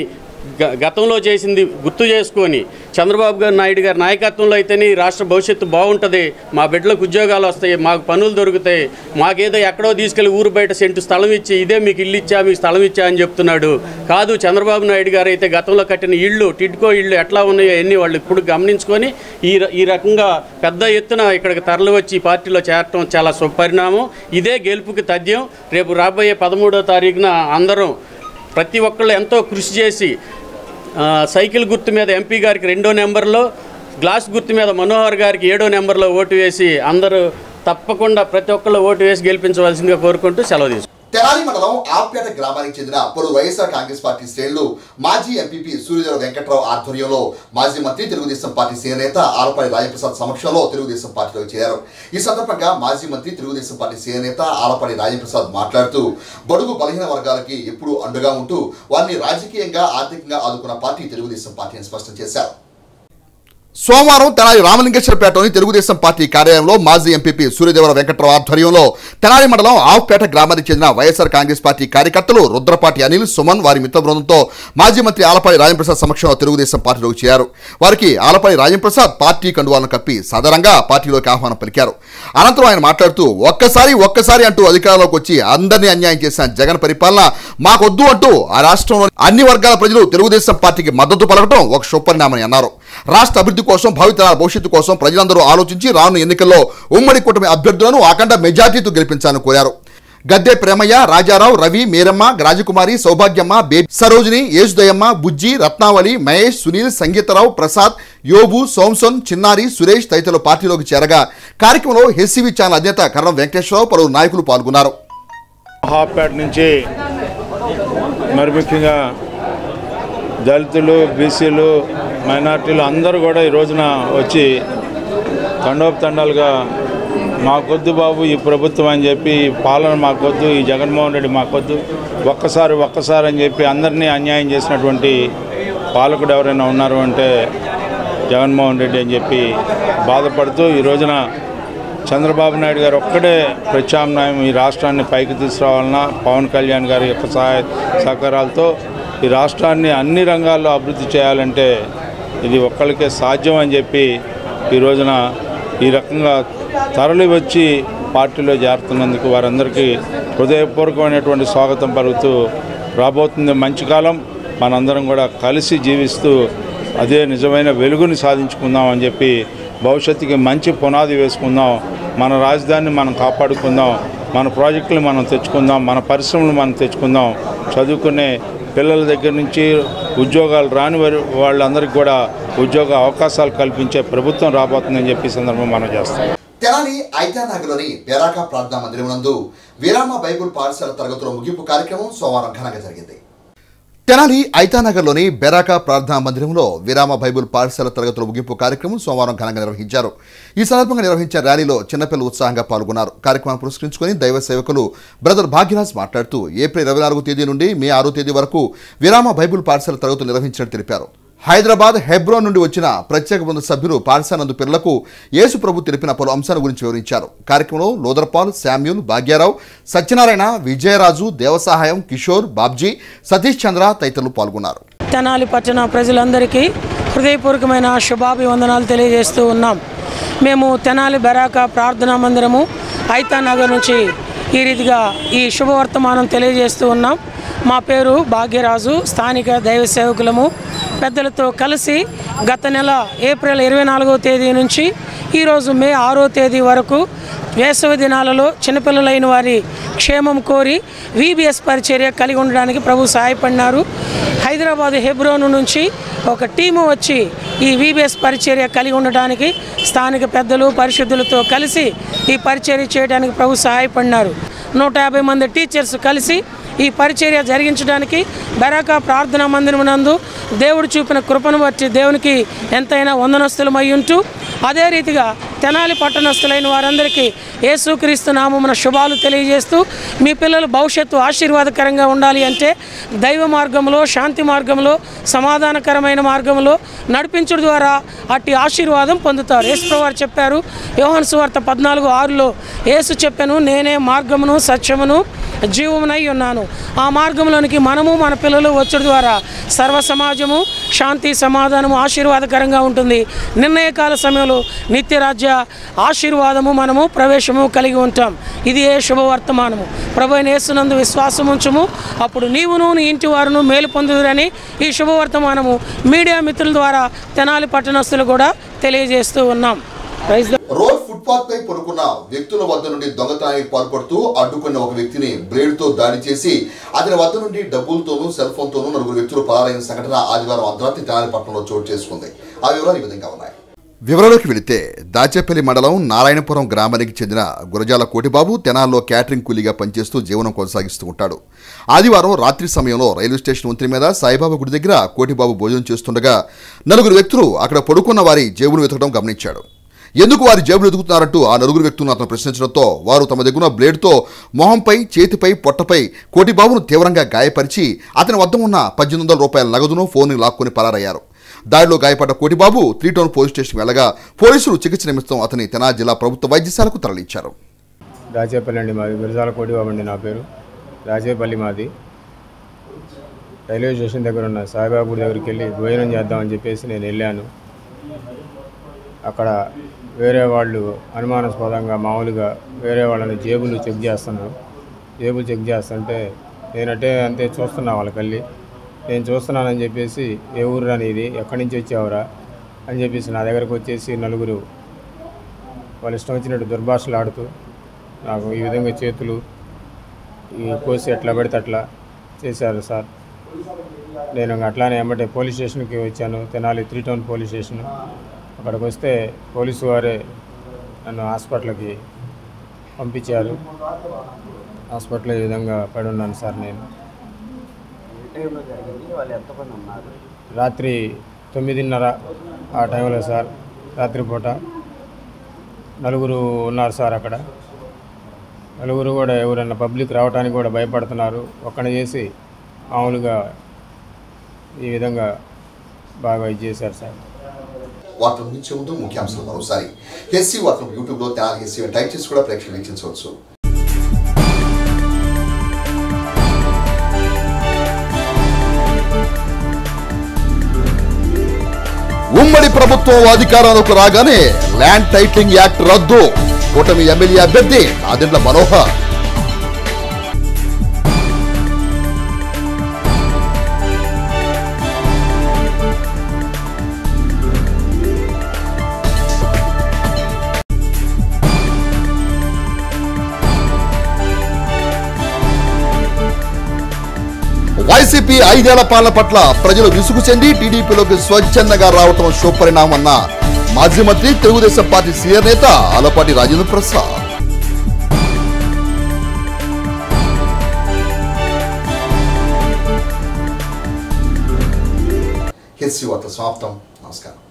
గతంలో చేసింది గుర్తు చేసుకొని చంద్రబాబు నాయుడు గారి నాయకత్వంలో అయితేనే ఈ రాష్ట్ర భవిష్యత్తు బాగుంటుంది, మా బిడ్డలకు ఉద్యోగాలు వస్తాయి, మాకు పనులు దొరుకుతాయి, మాకేదో ఎక్కడో తీసుకెళ్ళి ఊరు బయట సెంటు స్థలం ఇచ్చి ఇదే మీకు ఇల్లు ఇచ్చా మీకు స్థలం ఇచ్చా అని చెప్తున్నాడు. కాదు, చంద్రబాబు నాయుడు గారు అయితే గతంలో కట్టిన ఇళ్ళు టిడ్కో ఇళ్ళు ఎట్లా ఉన్నాయో అన్నీ వాళ్ళు ఇప్పుడు గమనించుకొని ఈ రకంగా పెద్ద ఎత్తున ఇక్కడికి తరలి వచ్చి ఈ పార్టీలో చేరటం చాలా శుభపరిణామం. ఇదే గెలుపుకి తథ్యం. రేపు రాబోయే 13వ తారీఖున అందరం ప్రతి ఒక్కళ్ళు ఎంతో కృషి చేసి సైకిల్ గుర్తు మీద ఎంపీ గారికి 2వ నెంబర్లో, గ్లాస్ గుర్తు మీద మనోహర్ గారికి 7వ నెంబర్లో ఓటు వేసి అందరూ తప్పకుండా ప్రతి ఒక్కళ్ళు ఓటు వేసి గెలిపించవలసిందిగా కోరుకుంటూ సెలవు తీసుకుంటాం. తెనాలి మండలం ఆప్పేట గ్రామానికి చెందిన పలు వైఎస్ఆర్ కాంగ్రెస్ పార్టీ శ్రేణులు మాజీ ఎంపీపీ సూర్యదేవ వెంకట్రావు ఆధ్వర్యంలో మాజీ మంత్రి తెలుగుదేశం పార్టీ సీనియర్ నేత ఆలపాటి రాజప్రసాద్ సమక్షంలో తెలుగుదేశం పార్టీలోకి చేరారు. ఈ సందర్భంగా మాజీ మంత్రి తెలుగుదేశం పార్టీ సీనియర్ నేత ఆలపాటి రాజప్రసాద్ మాట్లాడుతూ బడుగు బలహీన వర్గాలకి ఎప్పుడూ అండగా ఉంటూ వారిని రాజకీయంగా ఆర్థికంగా ఆదుకున్న పార్టీ తెలుగుదేశం పార్టీ అని స్పష్టం చేశారు. సోమవారం తెనాలి రామలింగేశ్వరపేటలోని తెలుగుదేశం పార్టీ కార్యాలయంలో మాజీ ఎంపీపీ సూర్యదేవర వెంకట్రావు ఆధ్వర్యంలో తెనాలి మండలం ఆవుపేట గ్రామానికి చెందిన వైఎస్ఆర్ కాంగ్రెస్ పార్టీ కార్యకర్తలు రుద్రపాటి అనిల్, సుమన్ వారి మిత్ర బృందంతో మాజీ మంత్రి ఆలపాటి రాజప్రసాద్ సమక్షంలో తెలుగుదేశం పార్టీలోకి చేరారు. వారికి ఆలపాటి రాజప్రసాద్ పార్టీ కండువాలను కప్పి సాధారణంగా పార్టీలోకి ఆహ్వానం పలికారు. అనంతరం ఆయన మాట్లాడుతూ ఒక్కసారి అంటూ అధికారంలోకి వచ్చి అందరినీ అన్యాయం చేసిన జగన్ పరిపాలన మాకొద్దు అంటూ ఆ రాష్ట్రంలో అన్ని వర్గాల ప్రజలు తెలుగుదేశం పార్టీకి మద్దతు పలకడం ఒక శుభపరిణామని అన్నారు. రాష్ట్ర అభివృద్ధి కోసం, భావితరాల భవిష్యత్తు కోసం ప్రజలందరూ ఆలోచించి రానున్న ఎన్నికల్లో ఉమ్మడి కూటమి అభ్యర్థులను అఖండ మెజార్టీతో గెలిపించాలని కోరారు. గద్దె ప్రేమయ్య, రాజారావు, రవి, మీరమ్మ, రాజకుమారి, సౌభాగ్యమ్మ, బేబీ, సరోజిని, యేసుదయమ్మ, బుజ్జి, రత్నావళి, మహేష్, సునీల్, సంగీతరావు, ప్రసాద్, యోబు, సోంసన్, చిన్నారి, సురేష్ తదితరులు పార్టీలోకి చేరగా కార్యక్రమంలో హెచ్సివి ఛానల్ అధినేత కరణం వెంకటేశ్వరరావు పలువురు నాయకులు పాల్గొన్నారు. హాపేట నుంచి మరి ముఖ్యంగా దళితులు, బీసీలు, మైనార్టీలు అందరూ కూడా ఈ రోజున వచ్చి తండోపతండాలుగా మాకొద్దు బాబు ఈ ప్రభుత్వం అని చెప్పి, ఈ పాలన మాకొద్దు, ఈ జగన్మోహన్ రెడ్డి మాకొద్దు, ఒక్కసారి అని చెప్పి అందరినీ అన్యాయం చేసినటువంటి పాలకుడు ఎవరైనా ఉన్నారు అంటే జగన్మోహన్ రెడ్డి అని చెప్పి బాధపడుతూ ఈ రోజున చంద్రబాబు నాయుడు గారు ఒక్కడే ప్రత్యామ్నాయం ఈ రాష్ట్రాన్ని పైకి తీసుకురావాలన్నా పవన్ కళ్యాణ్ గారి యొక్క సహాయ సహకారాలతో ఈ రాష్ట్రాన్ని అన్ని రంగాల్లో అభివృద్ధి చేయాలంటే ఇది ఒక్కరికే సాధ్యం అని చెప్పి ఈ రోజున ఈ రకంగా తరలి వచ్చి పార్టీలో చేరుతున్నందుకు వారందరికీ హృదయపూర్వకమైనటువంటి స్వాగతం పలుకుతూ రాబోతుంది మంచి కాలం, మనందరం కూడా కలిసి జీవిస్తూ అదే నిజమైన వెలుగుని సాధించుకుందాం అని చెప్పి భవిష్యత్తుకి మంచి పునాది వేసుకుందాం, మన రాజధానిని మనం కాపాడుకుందాం, మన ప్రాజెక్టులు మనం తెచ్చుకుందాం, మన పరిశ్రమలు మనం తెచ్చుకుందాం, చదువుకునే పిల్లల దగ్గర నుంచి ఉద్యోగాలు రాని వాళ్ళందరికీ కూడా ఉద్యోగ అవకాశాలు కల్పించే ప్రభుత్వం రాబోతుందని చెప్పి సందర్భం మనం చేస్తాం. తెనాలి ఐతానగర్లోని బెరాకా ప్రార్థనా మందిరం నందు విరామ బైబుల్ పాఠశాల తరగతుల ముగింపు కార్యక్రమం సోమవారం ఘనంగా జరిగింది. తెనాలి ఐతానగర్లోని బెరాకా ప్రార్థనా మందిరంలో విరామ బైబుల్ పాఠశాల తరగతుల ముగింపు కార్యక్రమం సోమవారం ఘనంగా నిర్వహించారు. ఈ సందర్భంగా నిర్వహించిన ర్యాలీలో చిన్నపిల్లలు ఉత్సాహంగా పాల్గొన్నారు. కార్యక్రమాన్ని పురస్కరించుకుని దైవ సేవకులు బ్రదర్ భాగ్యరాజ్ మాట్లాడుతూ ఏప్రిల్ 24వ తేదీ నుండి మే 6వ తేదీ వరకు విరామ బైబుల్ పాఠశాల తరగతులు నిర్వహించినట్టు తెలిపారు. హైదరాబాద్, హెబ్రోన్ నుండి వచ్చిన ప్రత్యేక బృంద సభ్యులు పాఠశాల నందు పిల్లలకు యేసు ప్రభు తెలిపిన పలు అంశాల గురించి వివరించారు. కార్యక్రమంలో లోదర్పాల్, శామ్యూల్, భాగ్యారావు, సత్యనారాయణ, విజయరాజు, దేవసహాయం, కిషోర్, బాబ్జీ, సతీష్ చంద్ర తదితరులు పాల్గొన్నారు. తెనాలి పట్టణ ప్రజలందరికీ హృదయపూర్వకమైన శుభాభివందనాలు తెలియజేస్తూ ఉన్నాం. మేము తెనాలి బెరాకా ప్రార్థనా మందిరము ఐతానగర్ నుంచి ఈ రీతిగా ఈ శుభవర్తమానం తెలియజేస్తూ ఉన్నాం. మా పేరు భాగ్యరాజు, స్థానిక దైవ సేవకులము. పెద్దలతో కలిసి గత నెల ఏప్రిల్ 24వ తేదీ నుంచి ఈరోజు మే 6వ తేదీ వరకు వేసవి దినాలలో చిన్నపిల్లలైన వారి క్షేమం కోరి VBS పరిచర్య కలిగి ఉండడానికి ప్రభు సహాయపడినారు. హైదరాబాద్, హెబ్రోన్ నుంచి ఒక టీము వచ్చి ఈ VBS పరిచర్య కలిగి ఉండడానికి స్థానిక పెద్దలు, పరిశుద్ధులతో కలిసి ఈ పరిచర్య చేయడానికి ప్రభు సహాయపడినారు. 150 మంది టీచర్స్ కలిసి ఈ పరిచర్య జరిగించడానికి బెరాకా ప్రార్థనా మందిరం నందు దేవుడు చూపిన కృపను బట్టి దేవునికి ఎంతైనా వందనస్తులమై ఉంటూ అదే రీతిగా తెనాలి పట్టణస్థులైన వారందరికీ యేసుక్రీస్తు నామమున శుభాలు తెలియజేస్తూ మీ పిల్లలు భవిష్యత్తు ఆశీర్వాదకరంగా ఉండాలి అంటే దైవ మార్గంలో, శాంతి మార్గంలో, సమాధానకరమైన మార్గంలో నడిపించడం ద్వారా అట్టి ఆశీర్వాదం పొందుతారు. యేసుప్రభువు వారు చెప్పారు యోహాను సువార్త 14:6లో యేసు చెప్పాను, నేనే మార్గమును సత్యమును జీవమునై ఉన్నాను. ఆ మార్గంలోనికి మనము మన పిల్లలు వచ్చడం ద్వారా సర్వ సమాజము శాంతి సమాధానము ఆశీర్వాదకరంగా ఉంటుంది. నిర్ణయకాల సమయంలో నిత్యరాజ్య ఆశీర్వాదము మనము ప్రవేశము కలిగి ఉంటాం. ఇది ఏ శుభవర్తమానము. ప్రభువైన యేసునందు విశ్వాసం ఉంచుము, అప్పుడు నీవును నీ ఇంటి వారును మేలు పొందుదురని ఈ శుభవర్తమానము మీడియా మిత్రుల ద్వారా తెనాలి పట్టణస్తులు కూడా తెలియజేస్తూ ఉన్నాం. రోడ్ ఫుట్పాత్ పై పడుకున్న వ్యక్తుల వద్ద నుండి దొంగతనానికి పాల్పడుతూ అడ్డుకున్న ఒక వ్యక్తిని బ్లేడ్ తో దాడి చేసి అతని వద్ద నుండి డబ్బులతోనూ సెల్ ఫోన్ తోనూ 4 వ్యక్తులు పరారైన సంఘటన ఆదివారం అర్ధరాత్రి తెనాలి పట్టణంలో చోటు చేసుకుంది. ఆ వివరాలు ఈ విధంగా ఉన్నాయి. వివరాల్లోకి వెళితే దాచేపల్లి మండలం నారాయణపురం గ్రామానికి చెందిన గురజాల కోటిబాబు తెనాల్లో క్యాటరింగ్ కూలీగా పనిచేస్తూ జీవనం కొనసాగిస్తూ ఉంటాడు. ఆదివారం రాత్రి సమయంలో రైల్వే స్టేషన్ వంతెన మీద సాయిబాబా గుడి దగ్గర కోటిబాబు భోజనం చేస్తుండగా 4 వ్యక్తులు అక్కడ పడుకున్న వారి జేబులు వెతకడం గమనించాడు. ఎందుకు వారి జేబులు ఎదుగుతున్నారంటూ ఆ 4 వ్యక్తులను అతను ప్రశ్నించడంతో వారు తమ దగ్గర బ్లేడ్తో మొహంపై, చేతిపై, పొట్టపై కోటిబాబును తీవ్రంగా గాయపరిచి అతని వద్ద ఉన్న 1800 రూపాయల నగదును ఫోన్ లాక్కొని పరారయ్యారు. దాడిలో గాయపడ్డ కోటిబాబు 3 టౌన్ పోలీస్ స్టేషన్కి వెళ్ళగా పోలీసులు చికిత్స నిమిత్తం అతని తెనాలి జిల్లా ప్రభుత్వ వైద్యశాలకు తరలించారు. దాచేపల్లి అండి మాది, గురజాల కోటిబాబు అండి నా పేరు. దాచేపల్లి మాది. రైల్వే స్టేషన్ దగ్గర ఉన్న సాయిబాబా గుడి దగ్గరికి వెళ్ళి భోజనం చేద్దామని చెప్పేసి నేను వెళ్ళాను. అక్కడ వేరే వాళ్ళు అనుమానాస్పదంగా మామూలుగా వేరే వాళ్ళని జేబులు చెక్ చేస్తున్నారు. జేబులు చెక్ చేస్తుంటే నేనంటే అంతే చూస్తున్నా వాళ్ళకెళ్ళి. నేను చూస్తున్నానని చెప్పేసి ఏ ఊరు అనేది, ఎక్కడి నుంచి వచ్చావురా అని చెప్పేసి నా దగ్గరకు వచ్చేసి 4 వాళ్ళు ఇష్టం వచ్చినట్టు దుర్భాషలు ఆడుతూ నాకు ఈ విధంగా చేతులు ఈ కోసి ఎట్లా పెడితే అట్లా చేశారు సార్. నేను అట్లానే ఎమ్మటే పోలీస్ స్టేషన్కి వచ్చాను, తెనాలి 3 టౌన్ పోలీస్ స్టేషన్. అక్కడికి వస్తే పోలీసు వారే నన్ను హాస్పిటల్కి పంపించారు. హాస్పిటల్లో ఈ విధంగా పడి ఉన్నాను సార్. నేను రాత్రి 9:30 ఆ టైంలో సార్, రాత్రిపూట 4 ఉన్నారు సార్ అక్కడ. 4 కూడా ఎవరన్నా పబ్లిక్ రావడానికి కూడా భయపడుతున్నారు. ఒక్కడిని చేసి మామూలుగా ఈ విధంగా బాగా ఇది చేశారు సార్. వార్తలు ముగించే ముందు ముఖ్యాంశాలు మరోసారి. హెస్సీ వార్తలు యూట్యూబ్లో తెనాలి హెస్సీ టైప్ చేసి కూడా ప్రేక్షకులు వీక్షించవచ్చు. ఉమ్మడి ప్రభుత్వం అధికారంలోకి రాగానే ల్యాండ్ టైటిలింగ్ యాక్ట్ రద్దు. కూటమి ఎమ్మెల్యే అభ్యర్థి నాదెండ్ల మనోహర్. వైసీపీ 5 ఏళ్ల పాలన పట్ల ప్రజలు విసుగు చెంది టీడీపీలోకి స్వచ్ఛందంగా రావటం శుభపరిణామన్న మాజీ మంత్రి తెలుగుదేశం పార్టీ సీనియర్ నేత ఆలపాటి రాజేంద్ర ప్రసాద్. హెచ్సి వార్త సమాప్తం. నమస్కారం.